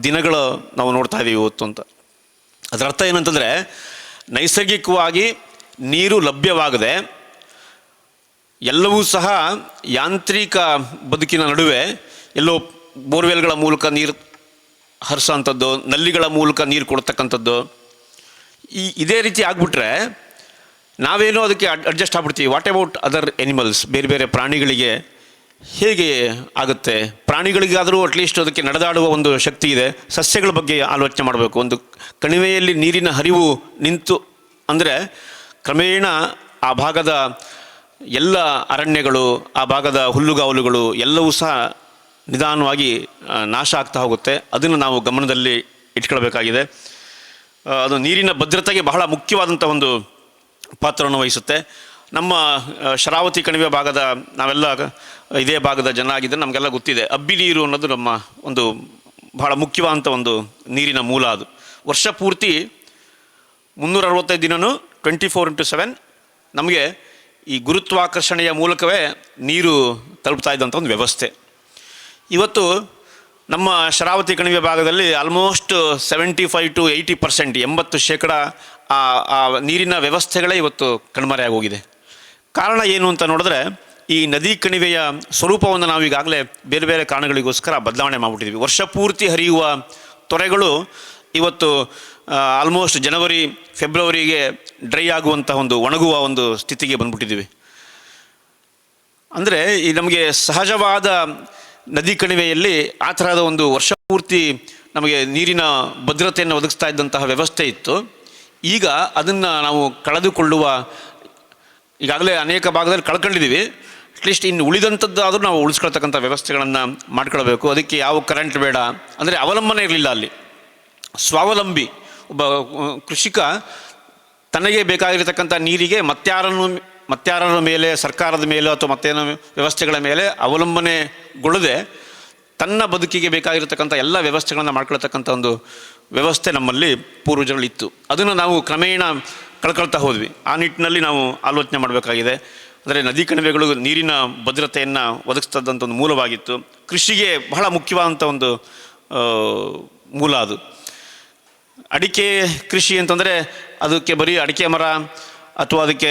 ದಿನಗಳು ನಾವು ನೋಡ್ತಾ ಇದ್ದೀವಿ ಇವತ್ತು ಅಂತ. ಅದರ ಅರ್ಥ ಏನಂತಂದರೆ, ನೈಸರ್ಗಿಕವಾಗಿ ನೀರು ಲಭ್ಯವಾಗದೆ ಎಲ್ಲವೂ ಸಹ ಯಾಂತ್ರಿಕ ಬದುಕಿನ ನಡುವೆ ಎಲ್ಲೋ ಬೋರ್ವೆಲ್ಗಳ ಮೂಲಕ ನೀರು ಹರಿಸೋಂಥದ್ದು, ನಲ್ಲಿಗಳ ಮೂಲಕ ನೀರು ಕೊಡ್ತಕ್ಕಂಥದ್ದು, ಇದೇ ರೀತಿ ಆಗಿಬಿಟ್ರೆ ನಾವೇನೋ ಅದಕ್ಕೆ ಅಡ್ಜಸ್ಟ್ ಆಗ್ಬಿಡ್ತೀವಿ. ವಾಟ್ ಅಬೌಟ್ ಅದರ್ ಎನಿಮಲ್ಸ್, ಬೇರೆ ಬೇರೆ ಪ್ರಾಣಿಗಳಿಗೆ ಹೇಗೆ ಆಗುತ್ತೆ? ಪ್ರಾಣಿಗಳಿಗಾದರೂ ಅಟ್ಲೀಸ್ಟ್ ಅದಕ್ಕೆ ನಡೆದಾಡುವ ಒಂದು ಶಕ್ತಿ ಇದೆ. ಸಸ್ಯಗಳ ಬಗ್ಗೆ ಆಲೋಚನೆ ಮಾಡಬೇಕು. ಒಂದು ಕಣಿವೆಯಲ್ಲಿ ನೀರಿನ ಹರಿವು ನಿಂತು ಅಂದರೆ ಕ್ರಮೇಣ ಆ ಭಾಗದ ಎಲ್ಲ ಅರಣ್ಯಗಳು, ಆ ಭಾಗದ ಹುಲ್ಲುಗಾವಲುಗಳು ಎಲ್ಲವೂ ಸಹ ನಿಧಾನವಾಗಿ ನಾಶ ಆಗ್ತಾ ಹೋಗುತ್ತೆ. ಅದನ್ನು ನಾವು ಗಮನದಲ್ಲಿ ಇಟ್ಕೊಳ್ಬೇಕಾಗಿದೆ. ಅದು ನೀರಿನ ಭದ್ರತೆಗೆ ಬಹಳ ಮುಖ್ಯವಾದಂಥ ಒಂದು ಪಾತ್ರವನ್ನು ವಹಿಸುತ್ತೆ. ನಮ್ಮ ಶರಾವತಿ ಕಣಿವೆ ಭಾಗದ ನಾವೆಲ್ಲ ಇದೇ ಭಾಗದ ಜನ ಆಗಿದ್ದರೆ ನಮಗೆಲ್ಲ ಗೊತ್ತಿದೆ, ಅಬ್ಬಿ ನೀರು ಅನ್ನೋದು ನಮ್ಮ ಒಂದು ಬಹಳ ಮುಖ್ಯವಾದಂಥ ಒಂದು ನೀರಿನ ಮೂಲ. ಅದು ವರ್ಷ ಪೂರ್ತಿ 365 ದಿನವೂ 24x7 ನಮಗೆ ಈ ಗುರುತ್ವಾಕರ್ಷಣೆಯ ಮೂಲಕವೇ ನೀರು ತಲುಪ್ತಾ ಇದ್ದಂಥ ಒಂದು ವ್ಯವಸ್ಥೆ. ಇವತ್ತು ನಮ್ಮ ಶರಾವತಿ ಕಣಿವೆ ಭಾಗದಲ್ಲಿ ಆಲ್ಮೋಸ್ಟ್ 75 to 80%, 80% ಆ ನೀರಿನ ವ್ಯವಸ್ಥೆಗಳೇ ಇವತ್ತು ಕಣ್ಮರೆಯಾಗಿ ಹೋಗಿದೆ. ಕಾರಣ ಏನು ಅಂತ ನೋಡಿದ್ರೆ, ಈ ನದಿ ಕಣಿವೆಯ ಸ್ವರೂಪವನ್ನು ನಾವು ಈಗಾಗಲೇ ಬೇರೆ ಬೇರೆ ಕಾರಣಗಳಿಗೋಸ್ಕರ ಬದಲಾವಣೆ ಮಾಡಿಬಿಟ್ಟಿದ್ವಿ. ವರ್ಷ ಪೂರ್ತಿ ಹರಿಯುವ ತೊರೆಗಳು ಇವತ್ತು ಆಲ್ಮೋಸ್ಟ್ ಜನವರಿ ಫೆಬ್ರವರಿಗೆ ಡ್ರೈ ಆಗುವಂಥ ಒಂದು ಒಣಗುವ ಒಂದು ಸ್ಥಿತಿಗೆ ಬಂದ್ಬಿಟ್ಟಿದ್ದೀವಿ. ಅಂದರೆ ಈ ನಮಗೆ ಸಹಜವಾದ ನದಿ ಕಣಿವೆಯಲ್ಲಿ ಆ ಥರದ ಒಂದು ವರ್ಷ ಪೂರ್ತಿ ನಮಗೆ ನೀರಿನ ಭದ್ರತೆಯನ್ನು ಒದಗಿಸ್ತಾ ಇದ್ದಂತಹ ವ್ಯವಸ್ಥೆ ಇತ್ತು. ಈಗ ಅದನ್ನು ನಾವು ಕಳೆದುಕೊಳ್ಳುವ, ಈಗಾಗಲೇ ಅನೇಕ ಭಾಗದಲ್ಲಿ ಕಳ್ಕೊಂಡಿದ್ದೀವಿ. ಅಟ್ಲೀಸ್ಟ್ ಇನ್ನು ಉಳಿದಂಥದ್ದಾದರೂ ನಾವು ಉಳಿಸ್ಕೊಳ್ತಕ್ಕಂಥ ವ್ಯವಸ್ಥೆಗಳನ್ನು ಮಾಡ್ಕೊಳ್ಬೇಕು. ಅದಕ್ಕೆ ಯಾವ ಕರೆಂಟ್ ಬೇಡ, ಅಂದರೆ ಅವಲಂಬನೆ ಇರಲಿಲ್ಲ. ಅಲ್ಲಿ ಸ್ವಾವಲಂಬಿ ಒಬ್ಬ ಕೃಷಿಕ ತನಗೆ ಬೇಕಾಗಿರತಕ್ಕಂಥ ನೀರಿಗೆ ಮತ್ಯಾರರ ಮೇಲೆ, ಸರ್ಕಾರದ ಮೇಲೆ ಅಥವಾ ಮತ್ತೇನೋ ವ್ಯವಸ್ಥೆಗಳ ಮೇಲೆ ಅವಲಂಬನೆಗೊಳ್ಳದೆ ತನ್ನ ಬದುಕಿಗೆ ಬೇಕಾಗಿರತಕ್ಕಂಥ ಎಲ್ಲ ವ್ಯವಸ್ಥೆಗಳನ್ನು ಮಾಡ್ಕೊಳ್ತಕ್ಕಂಥ ಒಂದು ವ್ಯವಸ್ಥೆ ನಮ್ಮಲ್ಲಿ ಪೂರ್ವಜರಲ್ಲಿತ್ತು. ಅದನ್ನು ನಾವು ಕ್ರಮೇಣ ಕಳ್ಕೊಳ್ತಾ ಹೋದ್ವಿ. ಆ ನಿಟ್ಟಿನಲ್ಲಿ ನಾವು ಆಲೋಚನೆ ಮಾಡಬೇಕಾಗಿದೆ. ಅಂದರೆ ನದಿ ಕಣಿವೆಗಳು ನೀರಿನ ಭದ್ರತೆಯನ್ನು ಒದಗಿಸ್ತದಂಥ ಒಂದು ಮೂಲವಾಗಿತ್ತು. ಕೃಷಿಗೆ ಬಹಳ ಮುಖ್ಯವಾದಂಥ ಒಂದು ಮೂಲ ಅದು. ಅಡಿಕೆ ಕೃಷಿ ಅಂತಂದರೆ ಅದಕ್ಕೆ ಬರೀ ಅಡಿಕೆ ಮರ ಅಥವಾ ಅದಕ್ಕೆ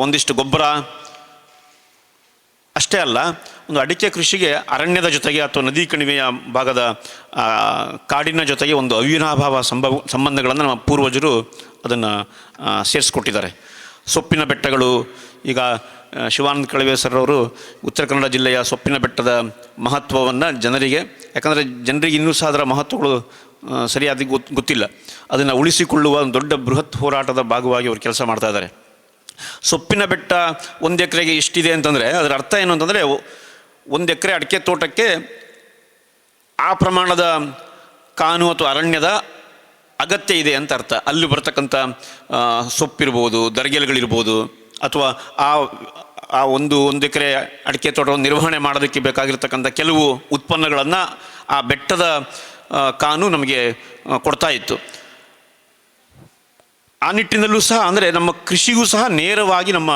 ಒಂದಿಷ್ಟು ಗೊಬ್ಬರ ಅಷ್ಟೇ ಅಲ್ಲ, ಒಂದು ಅಡಿಕೆ ಕೃಷಿಗೆ ಅರಣ್ಯದ ಜೊತೆಗೆ ಅಥವಾ ನದಿ ಕಣಿವೆಯ ಭಾಗದ ಕಾಡಿನ ಜೊತೆಗೆ ಒಂದು ಅವಿನಾಭಾವ ಸಂಬಂಧಗಳನ್ನು ನಮ್ಮ ಪೂರ್ವಜರು ಅದನ್ನು ಸೇರಿಸ್ಕೊಟ್ಟಿದ್ದಾರೆ. ಸೊಪ್ಪಿನ ಬೆಟ್ಟಗಳು, ಈಗ ಶಿವಾನಂದ ಕಳವೆ ಸರ್ ಅವರು ಉತ್ತರ ಕನ್ನಡ ಜಿಲ್ಲೆಯ ಸೊಪ್ಪಿನ ಬೆಟ್ಟದ ಮಹತ್ವವನ್ನು ಜನರಿಗೆ, ಯಾಕಂದರೆ ಜನರಿಗೆ ಇನ್ನೂ ಸಹ ಅದರ ಮಹತ್ವಗಳು ಸರಿಯಾಗಿ ಗೊತ್ತಿಲ್ಲ, ಅದನ್ನು ಉಳಿಸಿಕೊಳ್ಳುವ ಒಂದು ದೊಡ್ಡ ಬೃಹತ್ ಹೋರಾಟದ ಭಾಗವಾಗಿ ಅವರು ಕೆಲಸ ಮಾಡ್ತಾ ಇದ್ದಾರೆ. ಸೊಪ್ಪಿನ ಬೆಟ್ಟ 1 ಎಕರೆಗೆ ಇಷ್ಟಿದೆ ಅಂತಂದರೆ ಅದರ ಅರ್ಥ ಏನು ಅಂತಂದರೆ, 1 ಎಕರೆ ಅಡಿಕೆ ತೋಟಕ್ಕೆ ಆ ಪ್ರಮಾಣದ ಕಾನು ಅಥವಾ ಅರಣ್ಯದ ಅಗತ್ಯ ಇದೆ ಅಂತ ಅರ್ಥ. ಅಲ್ಲಿ ಬರ್ತಕ್ಕಂಥ ಸೊಪ್ಪಿರ್ಬೋದು, ದರ್ಗೆಲ್ಗಳಿರ್ಬೋದು, ಅಥವಾ ಆ ಒಂದು ಎಕರೆ ಅಡಿಕೆ ತೋಟವನ್ನು ನಿರ್ವಹಣೆ ಮಾಡೋದಕ್ಕೆ ಬೇಕಾಗಿರ್ತಕ್ಕಂಥ ಕೆಲವು ಉತ್ಪನ್ನಗಳನ್ನು ಆ ಬೆಟ್ಟದ ಕಾನು ನಮಗೆ ಕೊಡ್ತಾ ಇತ್ತು. ಆ ನಿಟ್ಟಿನಲ್ಲೂ ಸಹ ಅಂದರೆ ನಮ್ಮ ಕೃಷಿಗೂ ಸಹ ನೇರವಾಗಿ ನಮ್ಮ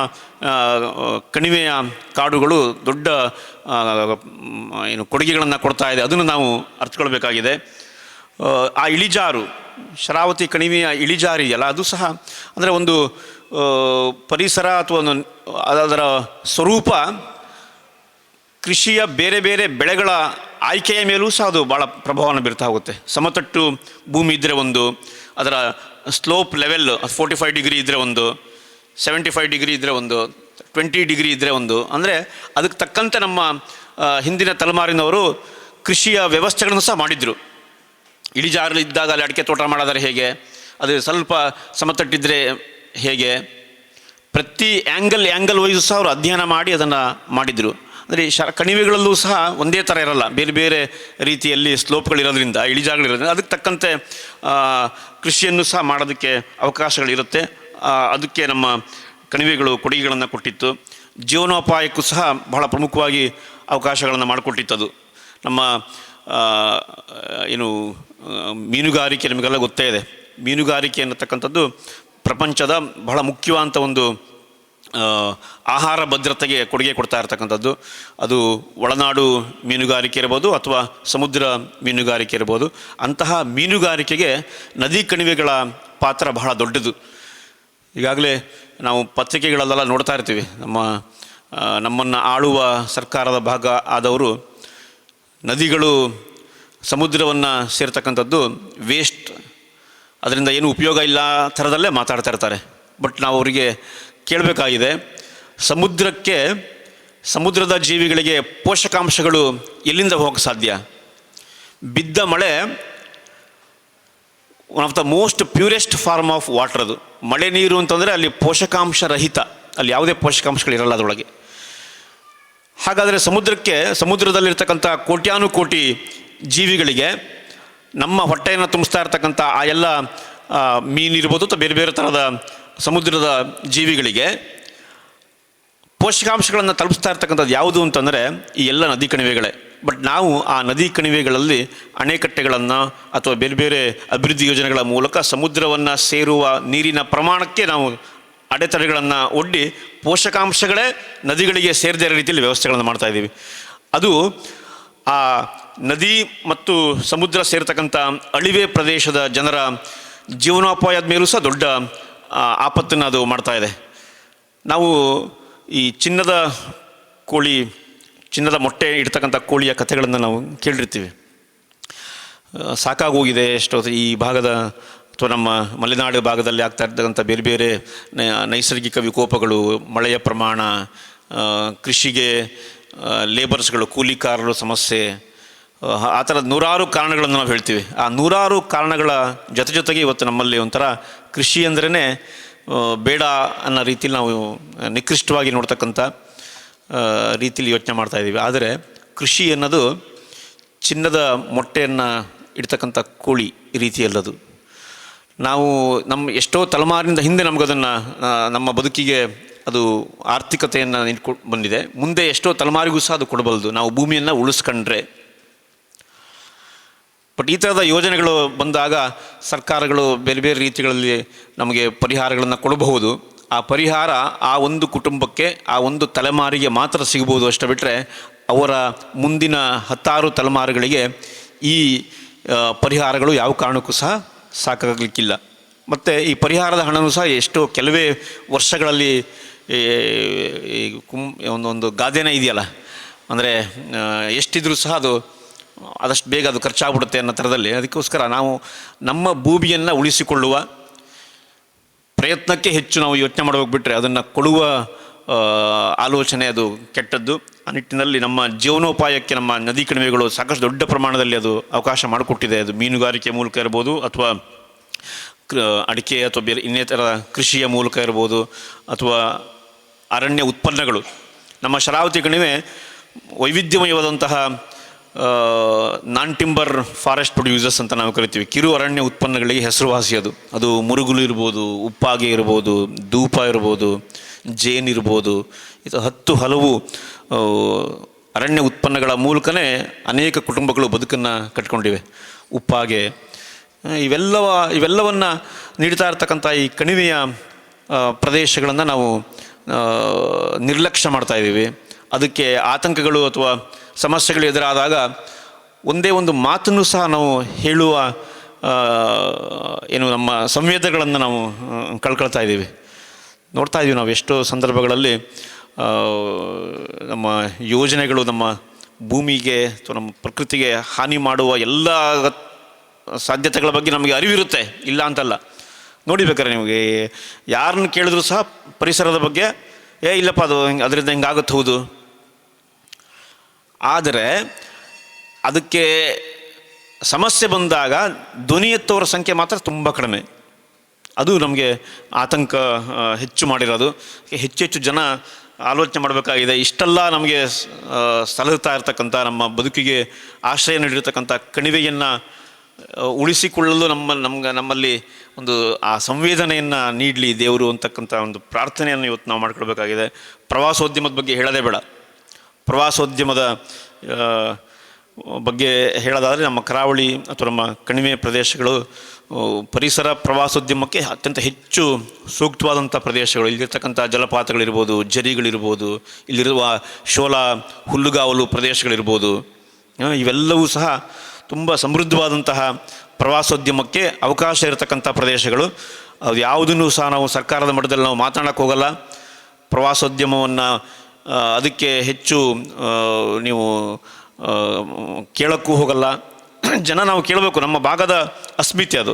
ಕಣಿವೆಯ ಕಾಡುಗಳು ದೊಡ್ಡ ಕೊಡುಗೆಗಳನ್ನು ಕೊಡ್ತಾ ಇದೆ. ಅದನ್ನು ನಾವು ಅರ್ಥಕೊಳ್ಬೇಕಾಗಿದೆ. ಆ ಇಳಿಜಾರು, ಶರಾವತಿ ಕಣಿವೆಯ ಇಳಿಜಾರು ಇದೆಯಲ್ಲ, ಅದು ಸಹ ಅಂದರೆ ಒಂದು ಪರಿಸರ ಅಥವಾ ಒಂದು ಅದರ ಸ್ವರೂಪ ಕೃಷಿಯ ಬೇರೆ ಬೇರೆ ಬೆಳೆಗಳ ಆಯ್ಕೆಯ ಮೇಲೂ ಸಹ ಅದು ಭಾಳ ಪ್ರಭಾವವನ್ನು ಬೀರ್ತಾ ಹೋಗುತ್ತೆ. ಸಮತಟ್ಟು ಭೂಮಿ ಇದ್ದರೆ ಒಂದು, ಅದರ ಸ್ಲೋಪ್ ಲೆವೆಲ್ 45 ಡಿಗ್ರಿ ಇದ್ದರೆ ಒಂದು, 75 ಡಿಗ್ರಿ ಇದ್ದರೆ ಒಂದು, 20 ಡಿಗ್ರಿ ಇದ್ದರೆ ಒಂದು, ಅಂದರೆ ಅದಕ್ಕೆ ತಕ್ಕಂತೆ ನಮ್ಮ ಹಿಂದಿನ ತಲೆಮಾರಿನವರು ಕೃಷಿಯ ವ್ಯವಸ್ಥೆಗಳನ್ನು ಸಹ ಮಾಡಿದರು. ಇಳಿಜಾರಲ್ಲಿದ್ದಾಗ ಅಲ್ಲಿ ಅಡಿಕೆ ತೋಟ ಮಾಡೋದಾರೆ ಹೇಗೆ, ಅದು ಸ್ವಲ್ಪ ಸಮತಟ್ಟಿದ್ದರೆ ಹೇಗೆ, ಪ್ರತಿ ಆ್ಯಂಗಲ್ ವೈಸು ಸಹ ಅವರು ಅಧ್ಯಯನ ಮಾಡಿ ಅದನ್ನು ಮಾಡಿದರು. ಅಂದರೆ ಕಣಿವೆಗಳಲ್ಲೂ ಸಹ ಒಂದೇ ಥರ ಇರಲ್ಲ, ಬೇರೆ ಬೇರೆ ರೀತಿಯಲ್ಲಿ ಸ್ಲೋಪ್ಗಳಿರೋದ್ರಿಂದ, ಇಳಿಜಾರುಗಳಿರೋದ್ರಿಂದ ಅದಕ್ಕೆ ತಕ್ಕಂತೆ ಕೃಷಿಯನ್ನು ಸಹ ಮಾಡೋದಕ್ಕೆ ಅವಕಾಶಗಳಿರುತ್ತೆ. ಅದಕ್ಕೆ ನಮ್ಮ ಕಣಿವೆಗಳು ಕೊಡುಗೆಗಳನ್ನು ಕೊಟ್ಟಿತ್ತು. ಜೀವನೋಪಾಯಕ್ಕೂ ಸಹ ಬಹಳ ಪ್ರಮುಖವಾಗಿ ಅವಕಾಶಗಳನ್ನು ಮಾಡಿಕೊಟ್ಟಿತ್ತದು. ನಮ್ಮ ಏನು ಮೀನುಗಾರಿಕೆ ನಿಮಗೆಲ್ಲ ಗೊತ್ತೇ ಇದೆ. ಮೀನುಗಾರಿಕೆ ಅನ್ನತಕ್ಕಂಥದ್ದು ಪ್ರಪಂಚದ ಬಹಳ ಮುಖ್ಯವಾದಂಥ ಒಂದು ಆಹಾರ ಭದ್ರತೆಗೆ ಕೊಡುಗೆ ಕೊಡ್ತಾ ಇರತಕ್ಕಂಥದ್ದು. ಅದು ಒಳನಾಡು ಮೀನುಗಾರಿಕೆ ಇರ್ಬೋದು ಅಥವಾ ಸಮುದ್ರ ಮೀನುಗಾರಿಕೆ ಇರ್ಬೋದು. ಅಂತಹ ಮೀನುಗಾರಿಕೆಗೆ ನದಿ ಕಣಿವೆಗಳ ಪಾತ್ರ ಬಹಳ ದೊಡ್ಡದು. ಈಗಾಗಲೇ ನಾವು ಪತ್ರಿಕೆಗಳಲ್ಲೆಲ್ಲ ನೋಡ್ತಾ ಇರ್ತೀವಿ, ನಮ್ಮನ್ನು ಆಳುವ ಸರ್ಕಾರದ ಭಾಗ ಆದವರು ನದಿಗಳು ಸಮುದ್ರವನ್ನು ಸೇರ್ತಕ್ಕಂಥದ್ದು ವೇಸ್ಟ್, ಅದರಿಂದ ಏನು ಉಪಯೋಗ ಇಲ್ಲ ಥರದಲ್ಲೇ ಮಾತಾಡ್ತಾ ಇರ್ತಾರೆ. ಬಟ್ ನಾವು ಅವರಿಗೆ ಕೇಳಬೇಕಾಗಿದೆ, ಸಮುದ್ರದ ಜೀವಿಗಳಿಗೆ ಪೋಷಕಾಂಶಗಳು ಎಲ್ಲಿಂದ ಹೋಗಕ್ಕೆ ಸಾಧ್ಯ? ಬಿದ್ದ ಮಳೆ one of the most purest form of water. ಅದು ಮಳೆ ನೀರು ಅಂತಂದರೆ ಅಲ್ಲಿ ಪೋಷಕಾಂಶ ರಹಿತ, ಅಲ್ಲಿ ಯಾವುದೇ ಪೋಷಕಾಂಶಗಳಿರಲ್ಲ ಅದರೊಳಗೆ. ಹಾಗಾದರೆ ಸಮುದ್ರದಲ್ಲಿರ್ತಕ್ಕಂಥ ಕೋಟ್ಯಾನುಕೋಟಿ ಜೀವಿಗಳಿಗೆ ನಮ್ಮ ಹೊಟ್ಟೆಯನ್ನು ತುಂಬಿಸ್ತಾ ಇರ್ತಕ್ಕಂಥ ಆ ಎಲ್ಲ ಮೀನಿರ್ಬೋದು ಅಥವಾ ಬೇರೆ ಬೇರೆ ಥರದ ಸಮುದ್ರದ ಜೀವಿಗಳಿಗೆ ಪೋಷಕಾಂಶಗಳನ್ನು ತಲುಪಿಸ್ತಾ ಇರ್ತಕ್ಕಂಥದ್ದು ಯಾವುದು ಅಂತಂದರೆ ಈ ಎಲ್ಲ ನದಿ ಕಣಿವೆಗಳೇ. ಬಟ್ ನಾವು ಆ ನದಿ ಕಣಿವೆಗಳಲ್ಲಿ ಅಣೆಕಟ್ಟೆಗಳನ್ನು ಅಥವಾ ಬೇರೆ ಬೇರೆ ಅಭಿವೃದ್ಧಿ ಯೋಜನೆಗಳ ಮೂಲಕ ಸಮುದ್ರವನ್ನು ಸೇರುವ ನೀರಿನ ಪ್ರಮಾಣಕ್ಕೆ ನಾವು ಅಡೆತಡೆಗಳನ್ನು ಒಡ್ಡಿ ಪೋಷಕಾಂಶಗಳೇ ನದಿಗಳಿಗೆ ಸೇರದೇ ಇರೋ ರೀತಿಯಲ್ಲಿ ವ್ಯವಸ್ಥೆಗಳನ್ನು ಮಾಡ್ತಾಯಿದ್ದೀವಿ. ಅದು ಆ ನದಿ ಮತ್ತು ಸಮುದ್ರ ಸೇರ್ತಕ್ಕಂಥ ಅಳಿವೆ ಪ್ರದೇಶದ ಜನರ ಜೀವನೋಪಾಯದ ಮೇಲೂ ಸಹ ದೊಡ್ಡ ಆಪತ್ತನ್ನು ಅದು ಮಾಡ್ತಾಯಿದೆ. ನಾವು ಈ ಚಿನ್ನದ ಮೊಟ್ಟೆ ಇಡ್ತಕ್ಕಂಥ ಕೋಳಿಯ ಕಥೆಗಳನ್ನು ನಾವು ಕೇಳಿರ್ತೀವಿ. ಸಾಕಾಗೋಗಿದೆ ಎಷ್ಟೊತ್ತು ಈ ಭಾಗದ ಅಥವಾ ನಮ್ಮ ಮಲೆನಾಡು ಭಾಗದಲ್ಲಿ ಆಗ್ತಾ ಇರ್ತಕ್ಕಂಥ ಬೇರೆ ಬೇರೆ ನೈಸರ್ಗಿಕ ವಿಕೋಪಗಳು, ಮಳೆಯ ಪ್ರಮಾಣ, ಕೃಷಿಗೆ ಲೇಬರ್ಸ್ಗಳು, ಕೂಲಿಕಾರರು ಸಮಸ್ಯೆ, ಆ ಥರದ ನೂರಾರು ಕಾರಣಗಳನ್ನು ನಾವು ಹೇಳ್ತೀವಿ. ಆ ನೂರಾರು ಕಾರಣಗಳ ಜೊತೆಗೆ ಇವತ್ತು ನಮ್ಮಲ್ಲಿ ಒಂಥರ ಕೃಷಿ ಅಂದ್ರೇ ಬೇಡ ಅನ್ನೋ ರೀತಿಯಲ್ಲಿ ನಾವು ನಿಕೃಷ್ಟವಾಗಿ ನೋಡ್ತಕ್ಕಂಥ ರೀತಿಯಲ್ಲಿ ಯೋಚನೆ ಮಾಡ್ತಾಯಿದ್ದೀವಿ. ಆದರೆ ಕೃಷಿ ಅನ್ನೋದು ಚಿನ್ನದ ಮೊಟ್ಟೆಯನ್ನು ಇಡ್ತಕ್ಕಂಥ ಕೋಳಿ ರೀತಿಯಲ್ಲದು. ನಾವು ಎಷ್ಟೋ ತಲೆಮಾರಿನಿಂದ ಹಿಂದೆ ನಮಗದನ್ನು ನಮ್ಮ ಬದುಕಿಗೆ ಅದು ಆರ್ಥಿಕತೆಯನ್ನು ಬಂದಿದೆ. ಮುಂದೆ ಎಷ್ಟೋ ತಲೆಮಾರಿಗೂ ಸಹ ಅದು ಕೊಡಬಲ್ಲದು, ನಾವು ಭೂಮಿಯನ್ನು ಉಳಿಸ್ಕೊಂಡ್ರೆ. ಬಟ್ ಈ ಥರದ ಯೋಜನೆಗಳು ಬಂದಾಗ ಸರ್ಕಾರಗಳು ಬೇರೆ ಬೇರೆ ರೀತಿಗಳಲ್ಲಿ ನಮಗೆ ಪರಿಹಾರಗಳನ್ನು ಕೊಡಬಹುದು. ಆ ಪರಿಹಾರ ಆ ಒಂದು ಕುಟುಂಬಕ್ಕೆ, ಆ ಒಂದು ತಲೆಮಾರಿಗೆ ಮಾತ್ರ ಸಿಗ್ಬೋದು. ಅಷ್ಟೇ ಬಿಟ್ಟರೆ ಅವರ ಮುಂದಿನ 10 ತಲೆಮಾರುಗಳಿಗೆ ಈ ಪರಿಹಾರಗಳು ಯಾವ ಕಾರಣಕ್ಕೂ ಸಹ ಸಾಕಾಗಲಿಕ್ಕಿಲ್ಲ. ಮತ್ತು ಈ ಪರಿಹಾರದ ಹಣವೂ ಸಹ ಕೆಲವೇ ವರ್ಷಗಳಲ್ಲಿ ಒಂದು ಗಾದೆನೇ ಇದೆಯಲ್ಲ, ಅಂದರೆ ಎಷ್ಟಿದ್ರೂ ಸಹ ಅದಷ್ಟು ಬೇಗ ಅದು ಖರ್ಚಾಗ್ಬಿಡುತ್ತೆ ಅನ್ನೋ ಥರದಲ್ಲಿ. ಅದಕ್ಕೋಸ್ಕರ ನಾವು ನಮ್ಮ ಭೂಮಿಯನ್ನು ಉಳಿಸಿಕೊಳ್ಳುವ ಪ್ರಯತ್ನಕ್ಕೆ ಹೆಚ್ಚು ನಾವು ಯೋಚನೆ ಮಾಡೋಗ್ಬಿಟ್ರೆ ಅದನ್ನು ಕೊಡುವ ಆಲೋಚನೆ ಅದು ಕೆಟ್ಟದ್ದು. ಆ ನಿಟ್ಟಿನಲ್ಲಿ ನಮ್ಮ ಜೀವನೋಪಾಯಕ್ಕೆ ನಮ್ಮ ನದಿ ಕಣಿವೆಗಳು ಸಾಕಷ್ಟು ದೊಡ್ಡ ಪ್ರಮಾಣದಲ್ಲಿ ಅದು ಅವಕಾಶ ಮಾಡಿಕೊಟ್ಟಿದೆ. ಅದು ಮೀನುಗಾರಿಕೆ ಮೂಲಕ ಇರ್ಬೋದು, ಅಥವಾ ಅಡಿಕೆ ಅಥವಾ ಬೇರೆ ಇನ್ನಿತರ ಕೃಷಿಯ ಮೂಲಕ ಇರ್ಬೋದು, ಅಥವಾ ಅರಣ್ಯ ಉತ್ಪನ್ನಗಳು. ನಮ್ಮ ಶರಾವತಿ ಕಣಿವೆ ವೈವಿಧ್ಯಮಯವಾದಂತಹ ನಾನ್ ಟಿಂಬರ್ ಫಾರೆಸ್ಟ್ ಪ್ರೊಡ್ಯೂಸರ್ಸ್ ಅಂತ ನಾವು ಕರಿತೀವಿ. ಕಿರು ಅರಣ್ಯ ಉತ್ಪನ್ನಗಳಿಗೆ ಹೆಸರುವಾಸಿ ಅದು ಮುರುಗುಲು ಇರ್ಬೋದು, ಉಪ್ಪಾಗೆ ಇರ್ಬೋದು, ಧೂಪ ಇರ್ಬೋದು, ಜೇನು ಇರ್ಬೋದು. ಇದು 10 ಹಲವು ಅರಣ್ಯ ಉತ್ಪನ್ನಗಳ ಮೂಲಕನೇ ಅನೇಕ ಕುಟುಂಬಗಳು ಬದುಕನ್ನು ಕಟ್ಕೊಂಡಿವೆ. ಉಪ್ಪಾಗೆ ಇವೆಲ್ಲವನ್ನು ನೀಡ್ತಾ ಇರ್ತಕ್ಕಂಥ ಈ ಕಣಿವೆಯ ಪ್ರದೇಶಗಳನ್ನು ನಾವು ನಿರ್ಲಕ್ಷ್ಯ ಮಾಡ್ತಾಯಿದ್ದೀವಿ. ಅದಕ್ಕೆ ಆತಂಕಗಳು ಅಥವಾ ಸಮಸ್ಯೆಗಳು ಎದುರಾದಾಗ ಒಂದೇ ಒಂದು ಮಾತನ್ನು ಸಹ ನಾವು ಹೇಳುವ ನಮ್ಮ ಸಂವೇದನೆಗಳನ್ನು ನಾವು ಕಳ್ಕೊಳ್ತಾ ಇದ್ದೀವಿ. ನೋಡ್ತಾ ಇದ್ದೀವಿ ನಾವು ಎಷ್ಟೋ ಸಂದರ್ಭಗಳಲ್ಲಿ ನಮ್ಮ ಯೋಜನೆಗಳು ನಮ್ಮ ಭೂಮಿಗೆ ಅಥವಾ ನಮ್ಮ ಪ್ರಕೃತಿಗೆ ಹಾನಿ ಮಾಡುವ ಎಲ್ಲ ಸಾಧ್ಯತೆಗಳ ಬಗ್ಗೆ ನಮಗೆ ಅರಿವಿರುತ್ತೆ, ಇಲ್ಲ ಅಂತಲ್ಲ. ನೋಡಿಬೇಕಾರೆ ನಿಮಗೆ ಯಾರನ್ನು ಕೇಳಿದ್ರು ಸಹ ಪರಿಸರದ ಬಗ್ಗೆ ಇಲ್ಲಪ್ಪ ಅದರಿಂದ ಹಿಂಗಾಗುತ್ತೆ, ಹೌದು. ಆದರೆ ಅದಕ್ಕೆ ಸಮಸ್ಯೆ ಬಂದಾಗ ಧ್ವನಿ ಎತ್ತುವವರ ಸಂಖ್ಯೆ ಮಾತ್ರ ತುಂಬ ಕಡಿಮೆ. ಅದು ನಮಗೆ ಆತಂಕ ಹೆಚ್ಚು ಮಾಡಿರೋದು. ಹೆಚ್ಚೆಚ್ಚು ಜನ ಆಲೋಚನೆ ಮಾಡಬೇಕಾಗಿದೆ. ಇಷ್ಟೆಲ್ಲ ನಮಗೆ ಸಲಹುತ್ತಾ ಇರ್ತಕ್ಕಂಥ, ನಮ್ಮ ಬದುಕಿಗೆ ಆಶ್ರಯ ನೀಡಿರ್ತಕ್ಕಂಥ ಕಣಿವೆಯನ್ನು ಉಳಿಸಿಕೊಳ್ಳಲು ನಮ್ಮಲ್ಲಿ ಒಂದು ಆ ಸಂವೇದನೆಯನ್ನು ನೀಡಲಿ ದೇವರು ಅಂತಕ್ಕಂಥ ಒಂದು ಪ್ರಾರ್ಥನೆಯನ್ನು ಇವತ್ತು ನಾವು ಮಾಡ್ಕೊಳ್ಬೇಕಾಗಿದೆ. ಪ್ರವಾಸೋದ್ಯಮದ ಬಗ್ಗೆ ಹೇಳೋದೇ ಬೇಡ. ಪ್ರವಾಸೋದ್ಯಮದ ಬಗ್ಗೆ ಹೇಳೋದಾದರೆ ನಮ್ಮ ಕರಾವಳಿ ಅಥವಾ ನಮ್ಮ ಕಣಿವೆ ಪ್ರದೇಶಗಳು ಪರಿಸರ ಪ್ರವಾಸೋದ್ಯಮಕ್ಕೆ ಅತ್ಯಂತ ಹೆಚ್ಚು ಸೂಕ್ತವಾದಂಥ ಪ್ರದೇಶಗಳು. ಇಲ್ಲಿರ್ತಕ್ಕಂಥ ಜಲಪಾತಗಳಿರ್ಬೋದು, ಝರಿಗಳಿರ್ಬೋದು, ಇಲ್ಲಿರುವ ಶೋಲಾ ಹುಲ್ಲುಗಾವಲು ಪ್ರದೇಶಗಳಿರ್ಬೋದು, ಇವೆಲ್ಲವೂ ಸಹ ತುಂಬ ಸಮೃದ್ಧವಾದಂತಹ ಪ್ರವಾಸೋದ್ಯಮಕ್ಕೆ ಅವಕಾಶ ಇರತಕ್ಕಂಥ ಪ್ರದೇಶಗಳು. ಅದು ಯಾವುದನ್ನು ಸಹ ನಾವು ಸರ್ಕಾರದ ಮಟ್ಟದಲ್ಲಿ ನಾವು ಮಾತನಾಡೋಕ್ಕೆ ಹೋಗಲ್ಲ. ಪ್ರವಾಸೋದ್ಯಮವನ್ನು ಅದಕ್ಕೆ ಹೆಚ್ಚು ನೀವು ಕೇಳೋಕ್ಕೂ ಹೋಗಲ್ಲ. ನಾವು ಕೇಳಬೇಕು, ನಮ್ಮ ಭಾಗದ ಅಸ್ಮಿತೆ ಅದು.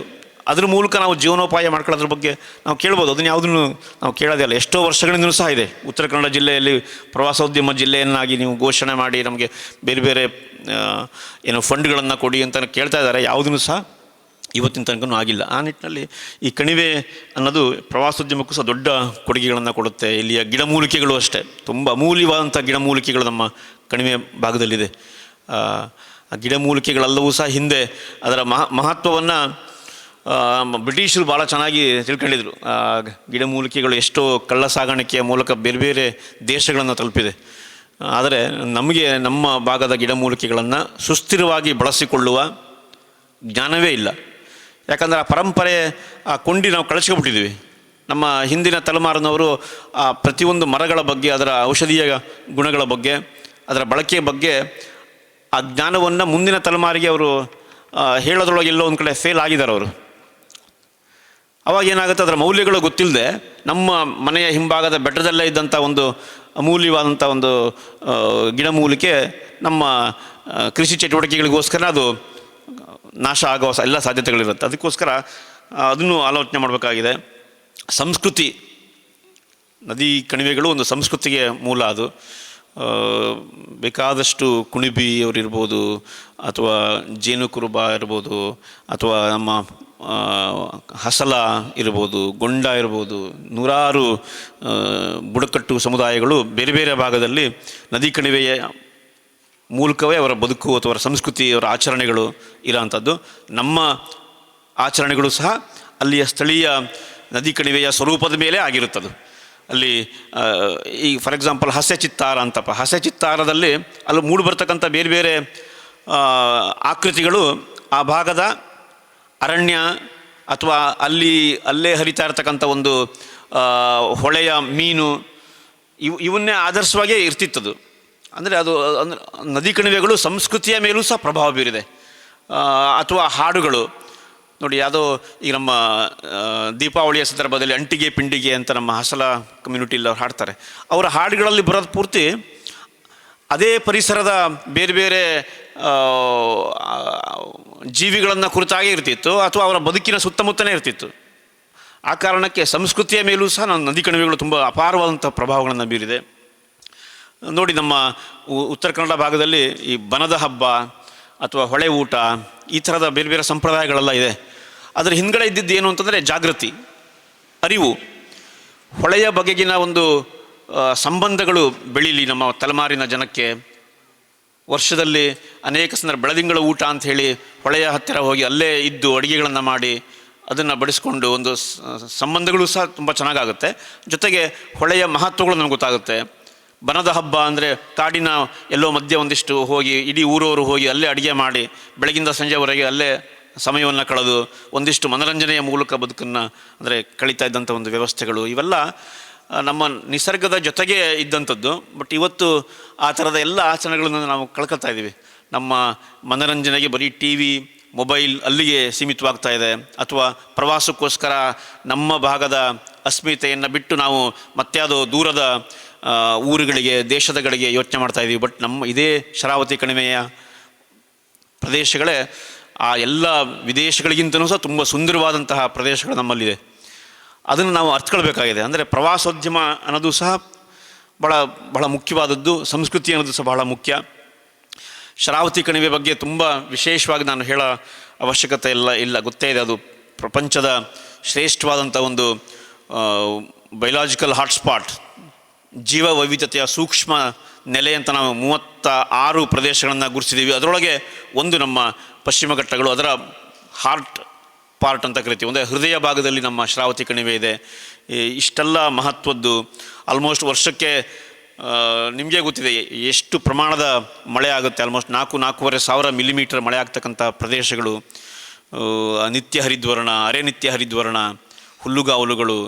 ಅದ್ರ ಮೂಲಕ ನಾವು ಜೀವನೋಪಾಯ ಮಾಡ್ಕೊಳ್ಳೋದ್ರ ಬಗ್ಗೆ ನಾವು ಕೇಳ್ಬೋದು. ಅದನ್ನು ಯಾವುದನ್ನು ನಾವು ಕೇಳೋದೇ ಇಲ್ಲ. ಎಷ್ಟೋ ವರ್ಷಗಳಿಂದಲೂ ಸಹ ಇದೆ. ಉತ್ತರ ಕನ್ನಡ ಜಿಲ್ಲೆಯಲ್ಲಿ ಪ್ರವಾಸೋದ್ಯಮ ಜಿಲ್ಲೆಯನ್ನಾಗಿ ನೀವು ಘೋಷಣೆ ಮಾಡಿ ನಮಗೆ ಬೇರೆ ಬೇರೆ ಏನು ಫಂಡ್ಗಳನ್ನು ಕೊಡಿ ಅಂತ ಕೇಳ್ತಾ ಇದ್ದಾರೆ. ಯಾವುದನ್ನು ಸಹ ಇವತ್ತಿನ ತನಕನೂ ಆಗಿಲ್ಲ. ಆ ನಿಟ್ಟಿನಲ್ಲಿ ಈ ಕಣಿವೆ ಅನ್ನೋದು ಪ್ರವಾಸೋದ್ಯಮಕ್ಕೂ ಸಹ ದೊಡ್ಡ ಕೊಡುಗೆಗಳನ್ನು ಕೊಡುತ್ತೆ. ಇಲ್ಲಿಯ ಗಿಡಮೂಲಿಕೆಗಳು ಅಷ್ಟೇ, ತುಂಬ ಅಮೂಲ್ಯವಾದಂಥ ಗಿಡಮೂಲಿಕೆಗಳು ನಮ್ಮ ಕಣಿವೆ ಭಾಗದಲ್ಲಿದೆ. ಆ ಗಿಡಮೂಲಿಕೆಗಳೆಲ್ಲವೂ ಸಹ ಹಿಂದೆ ಅದರ ಮಹತ್ವವನ್ನು ಬ್ರಿಟಿಷರು ಭಾಳ ಚೆನ್ನಾಗಿ ತಿಳ್ಕೊಂಡಿದ್ರು. ಗಿಡಮೂಲಿಕೆಗಳು ಎಷ್ಟೋ ಕಳ್ಳ ಸಾಗಾಣಿಕೆಯ ಮೂಲಕ ಬೇರೆ ಬೇರೆ ದೇಶಗಳನ್ನು ತಲುಪಿದೆ. ಆದರೆ ನಮಗೆ ನಮ್ಮ ಭಾಗದ ಗಿಡಮೂಲಿಕೆಗಳನ್ನು ಸುಸ್ಥಿರವಾಗಿ ಬಳಸಿಕೊಳ್ಳುವ ಜ್ಞಾನವೇ ಇಲ್ಲ. ಯಾಕಂದರೆ ಆ ಪರಂಪರೆ ಕೊಂಡಿ ನಾವು ಕಳಿಸ್ಕೊಬಿಟ್ಟಿದ್ದೀವಿ. ನಮ್ಮ ಹಿಂದಿನ ತಲೆಮಾರಿನವರು ಆ ಪ್ರತಿಯೊಂದು ಮರಗಳ ಬಗ್ಗೆ, ಅದರ ಔಷಧೀಯ ಗುಣಗಳ ಬಗ್ಗೆ, ಅದರ ಬಳಕೆಯ ಬಗ್ಗೆ ಆ ಜ್ಞಾನವನ್ನು ಮುಂದಿನ ತಲೆಮಾರಿಗೆ ಅವರು ಹೇಳೋದ್ರೊಳಗೆ ಎಲ್ಲೋ ಒಂದು ಕಡೆ ಫೇಲ್ ಆಗಿದ್ದಾರೆ ಅವರು. ಅವಾಗ ಏನಾಗುತ್ತೆ, ಅದರ ಮೌಲ್ಯಗಳು ಗೊತ್ತಿಲ್ಲದೆ ನಮ್ಮ ಮನೆಯ ಹಿಂಭಾಗದ ಬೆಟ್ಟದಲ್ಲೇ ಇದ್ದಂಥ ಒಂದು ಅಮೂಲ್ಯವಾದಂಥ ಒಂದು ಗಿಡಮೂಲಿಕೆ ನಮ್ಮ ಕೃಷಿ ಚಟುವಟಿಕೆಗಳಿಗೋಸ್ಕರ ಅದು ನಾಶ ಆಗೋ ಎಲ್ಲ ಸಾಧ್ಯತೆಗಳಿರುತ್ತೆ. ಅದಕ್ಕೋಸ್ಕರ ಅದನ್ನು ಆಲೋಚನೆ ಮಾಡಬೇಕಾಗಿದೆ. ಸಂಸ್ಕೃತಿ, ನದಿ ಕಣಿವೆಗಳು ಒಂದು ಸಂಸ್ಕೃತಿಗೆ ಮೂಲ. ಅದು ಬೇಕಾದಷ್ಟು ಕುಣಿಬಿ ಅವರಿರ್ಬೋದು, ಅಥವಾ ಜೇನು ಕುರುಬ ಇರ್ಬೋದು, ಅಥವಾ ನಮ್ಮ ಹಸಲ ಇರ್ಬೋದು, ಗೊಂಡ ಇರ್ಬೋದು, ನೂರಾರು ಬುಡಕಟ್ಟು ಸಮುದಾಯಗಳು ಬೇರೆ ಬೇರೆ ಭಾಗದಲ್ಲಿ ನದಿ ಕಣಿವೆಯ ಮೂಲಕವೇ ಅವರ ಬದುಕು ಅಥವಾ ಅವರ ಸಂಸ್ಕೃತಿ, ಅವರ ಆಚರಣೆಗಳು ಇರೋವಂಥದ್ದು. ನಮ್ಮ ಆಚರಣೆಗಳು ಸಹ ಅಲ್ಲಿಯ ಸ್ಥಳೀಯ ನದಿ ಕಣಿವೆಯ ಸ್ವರೂಪದ ಮೇಲೆ ಆಗಿರುತ್ತದೆ. ಅಲ್ಲಿ ಈ ಫಾರ್ ಎಕ್ಸಾಂಪಲ್ ಹಾಸ್ಯ ಚಿತ್ತಾರ ಅಂತಪ್ಪ, ಹಾಸ್ಯ ಚಿತ್ತಾರದಲ್ಲಿ ಅಲ್ಲಿ ಮೂಡಿ ಬರ್ತಕ್ಕಂಥ ಬೇರೆ ಬೇರೆ ಆಕೃತಿಗಳು ಆ ಭಾಗದ ಅರಣ್ಯ ಅಥವಾ ಅಲ್ಲೇ ಹರಿತಾ ಇರ್ತಕ್ಕಂಥ ಒಂದು ಹೊಳೆಯ ಮೀನು ಇವನ್ನೇ ಆದರ್ಶವಾಗೇ ಇರ್ತಿತ್ತದು. ಅಂದರೆ ಅದು ನದಿ ಕಣಿವೆಗಳು ಸಂಸ್ಕೃತಿಯ ಮೇಲೂ ಸಹ ಪ್ರಭಾವ ಬೀರಿದೆ. ಅಥವಾ ಹಾಡುಗಳು ನೋಡಿ, ಯಾವುದೋ ಈಗ ನಮ್ಮ ದೀಪಾವಳಿಯ ಸಂದರ್ಭದಲ್ಲಿ ಅಂಟಿಗೆ ಪಿಂಡಿಗೆ ಅಂತ ನಮ್ಮ ಹಾಸಲ ಕಮ್ಯುನಿಟಿಯಲ್ಲಿ ಅವ್ರು ಹಾಡ್ತಾರೆ. ಅವರ ಹಾಡುಗಳಲ್ಲಿ ಬರೋದು ಪೂರ್ತಿ ಅದೇ ಪರಿಸರದ ಬೇರೆ ಬೇರೆ ಜೀವಿಗಳನ್ನು ಕುರಿತಾಗೇ ಇರ್ತಿತ್ತು, ಅಥವಾ ಅವರ ಬದುಕಿನ ಸುತ್ತಮುತ್ತನೇ ಇರ್ತಿತ್ತು. ಆ ಕಾರಣಕ್ಕೆ ಸಂಸ್ಕೃತಿಯ ಮೇಲೂ ಸಹ ನದಿ ಕಣಿವೆಗಳು ತುಂಬ ಅಪಾರವಾದಂಥ ಪ್ರಭಾವಗಳನ್ನು ಬೀರಿದೆ. ನೋಡಿ, ನಮ್ಮ ಉತ್ತರ ಕನ್ನಡ ಭಾಗದಲ್ಲಿ ಈ ಬನದ ಹಬ್ಬ ಅಥವಾ ಹೊಳೆ ಊಟ, ಈ ಥರದ ಬೇರೆ ಬೇರೆ ಸಂಪ್ರದಾಯಗಳೆಲ್ಲ ಇದೆ. ಅದರ ಹಿಂದ್ಗಡೆ ಇದ್ದಿದ್ದು ಏನು ಅಂತಂದರೆ ಜಾಗೃತಿ, ಅರಿವು. ಹೊಳೆಯ ಬಗೆಗಿನ ಒಂದು ಸಂಬಂಧಗಳು ಬೆಳೀಲಿ ನಮ್ಮ ತಲೆಮಾರಿನ ಜನಕ್ಕೆ. ವರ್ಷದಲ್ಲಿ ಅನೇಕ ಸಂದರ್ಭ ಬೆಳದಿಂಗಳ ಊಟ ಅಂಥೇಳಿ ಹೊಳೆಯ ಹತ್ತಿರ ಹೋಗಿ ಅಲ್ಲೇ ಇದ್ದು ಅಡುಗೆಗಳನ್ನು ಮಾಡಿ ಅದನ್ನು ಬಡಿಸ್ಕೊಂಡು ಒಂದು ಸಂಬಂಧಗಳು ಸಹ ತುಂಬ ಚೆನ್ನಾಗಾಗುತ್ತೆ. ಜೊತೆಗೆ ಹೊಳೆಯ ಮಹತ್ವಗಳು ನಮ್ಗೆ ಗೊತ್ತಾಗುತ್ತೆ. ಬನದ ಹಬ್ಬ ಅಂದರೆ ಕಾಡಿನ ಎಲ್ಲೋ ಮಧ್ಯೆ ಒಂದಿಷ್ಟು ಹೋಗಿ ಇಡೀ ಊರವರು ಹೋಗಿ ಅಲ್ಲೇ ಅಡುಗೆ ಮಾಡಿ ಬೆಳಗಿಂದ ಸಂಜೆವರೆಗೆ ಅಲ್ಲೇ ಸಮಯವನ್ನು ಕಳೆದು ಒಂದಿಷ್ಟು ಮನೋರಂಜನೆಯ ಮೂಲಕ ಬದುಕನ್ನು ಅಂದರೆ ಕಳೀತಾ ಇದ್ದಂಥ ಒಂದು ವ್ಯವಸ್ಥೆಗಳು, ಇವೆಲ್ಲ ನಮ್ಮ ನಿಸರ್ಗದ ಜೊತೆಗೆ ಇದ್ದಂಥದ್ದು. ಬಟ್ ಇವತ್ತು ಆ ಥರದ ಎಲ್ಲ ಆಚರಣೆಗಳನ್ನು ನಾವು ಕಳ್ಕೊಳ್ತಾ ಇದ್ದೀವಿ. ನಮ್ಮ ಮನೋರಂಜನೆಗೆ ಬರೀ ಟಿ ವಿ, ಮೊಬೈಲ್ ಅಲ್ಲಿಗೆ ಸೀಮಿತವಾಗ್ತಾ ಇದೆ. ಅಥವಾ ಪ್ರವಾಸಕ್ಕೋಸ್ಕರ ನಮ್ಮ ಭಾಗದ ಅಸ್ಮಿತೆಯನ್ನು ಬಿಟ್ಟು ನಾವು ಮತ್ಯಾವುದೋ ದೂರದ ಊರುಗಳಿಗೆ, ದೇಶದ ಕಡೆಗೆ ಯೋಚನೆ ಮಾಡ್ತಾಯಿದ್ದೀವಿ. ಬಟ್ ನಮ್ಮ ಇದೇ ಶರಾವತಿ ಕಣಿವೆಯ ಪ್ರದೇಶಗಳೇ ಆ ಎಲ್ಲ ವಿದೇಶಗಳಿಗಿಂತಲೂ ಸಹ ತುಂಬ ಸುಂದರವಾದಂತಹ ಪ್ರದೇಶಗಳು ನಮ್ಮಲ್ಲಿದೆ. ಅದನ್ನು ನಾವು ಅರ್ಥಕೊಳ್ಬೇಕಾಗಿದೆ. ಅಂದರೆ ಪ್ರವಾಸೋದ್ಯಮ ಅನ್ನೋದು ಸಹ ಬಹಳ ಮುಖ್ಯವಾದದ್ದು. ಸಂಸ್ಕೃತಿ ಅನ್ನೋದು ಸಹ ಬಹಳ ಮುಖ್ಯ. ಶರಾವತಿ ಕಣಿವೆ ಬಗ್ಗೆ ತುಂಬ ವಿಶೇಷವಾಗಿ ನಾನು ಹೇಳೋ ಅವಶ್ಯಕತೆ ಇಲ್ಲ, ಗೊತ್ತೇ ಇದೆ. ಅದು ಪ್ರಪಂಚದ ಶ್ರೇಷ್ಠವಾದಂಥ ಒಂದು ಬಯೋಲಾಜಿಕಲ್ ಹಾಟ್ಸ್ಪಾಟ್, ಜೀವ ವೈವಿಧ್ಯತೆಯ ಸೂಕ್ಷ್ಮ ನೆಲೆ ಅಂತ ನಾವು 36 ಪ್ರದೇಶಗಳನ್ನು ಗುರುತಿಸಿದ್ದೀವಿ. ಅದರೊಳಗೆ ಒಂದು ನಮ್ಮ ಪಶ್ಚಿಮ ಘಟ್ಟಗಳು. ಅದರ ಹಾರ್ಟ್ ಪಾರ್ಟ್ ಅಂತ ಕರಿತೀವಿ, ಅಂದರೆ ಹೃದಯ ಭಾಗದಲ್ಲಿ ನಮ್ಮ ಶ್ರಾವತಿ ಕಣಿವೆ ಇದೆ. ಇಷ್ಟೆಲ್ಲ ಮಹತ್ವದ್ದು, ಆಲ್ಮೋಸ್ಟ್ ವರ್ಷಕ್ಕೆ ನಿಮಗೆ ಗೊತ್ತಿದೆ ಎಷ್ಟು ಪ್ರಮಾಣದ ಮಳೆ ಆಗುತ್ತೆ. ಆಲ್ಮೋಸ್ಟ್ 4,500 ಮಿಲಿಮೀಟರ್ ಮಳೆ ಆಗ್ತಕ್ಕಂಥ ಪ್ರದೇಶಗಳು, ನಿತ್ಯ ಹರಿದ್ವರ್ಣ, ಅರೆ ನಿತ್ಯ ಹರಿದ್ವರ್ಣ, ಹುಲ್ಲುಗಾವಲುಗಳು,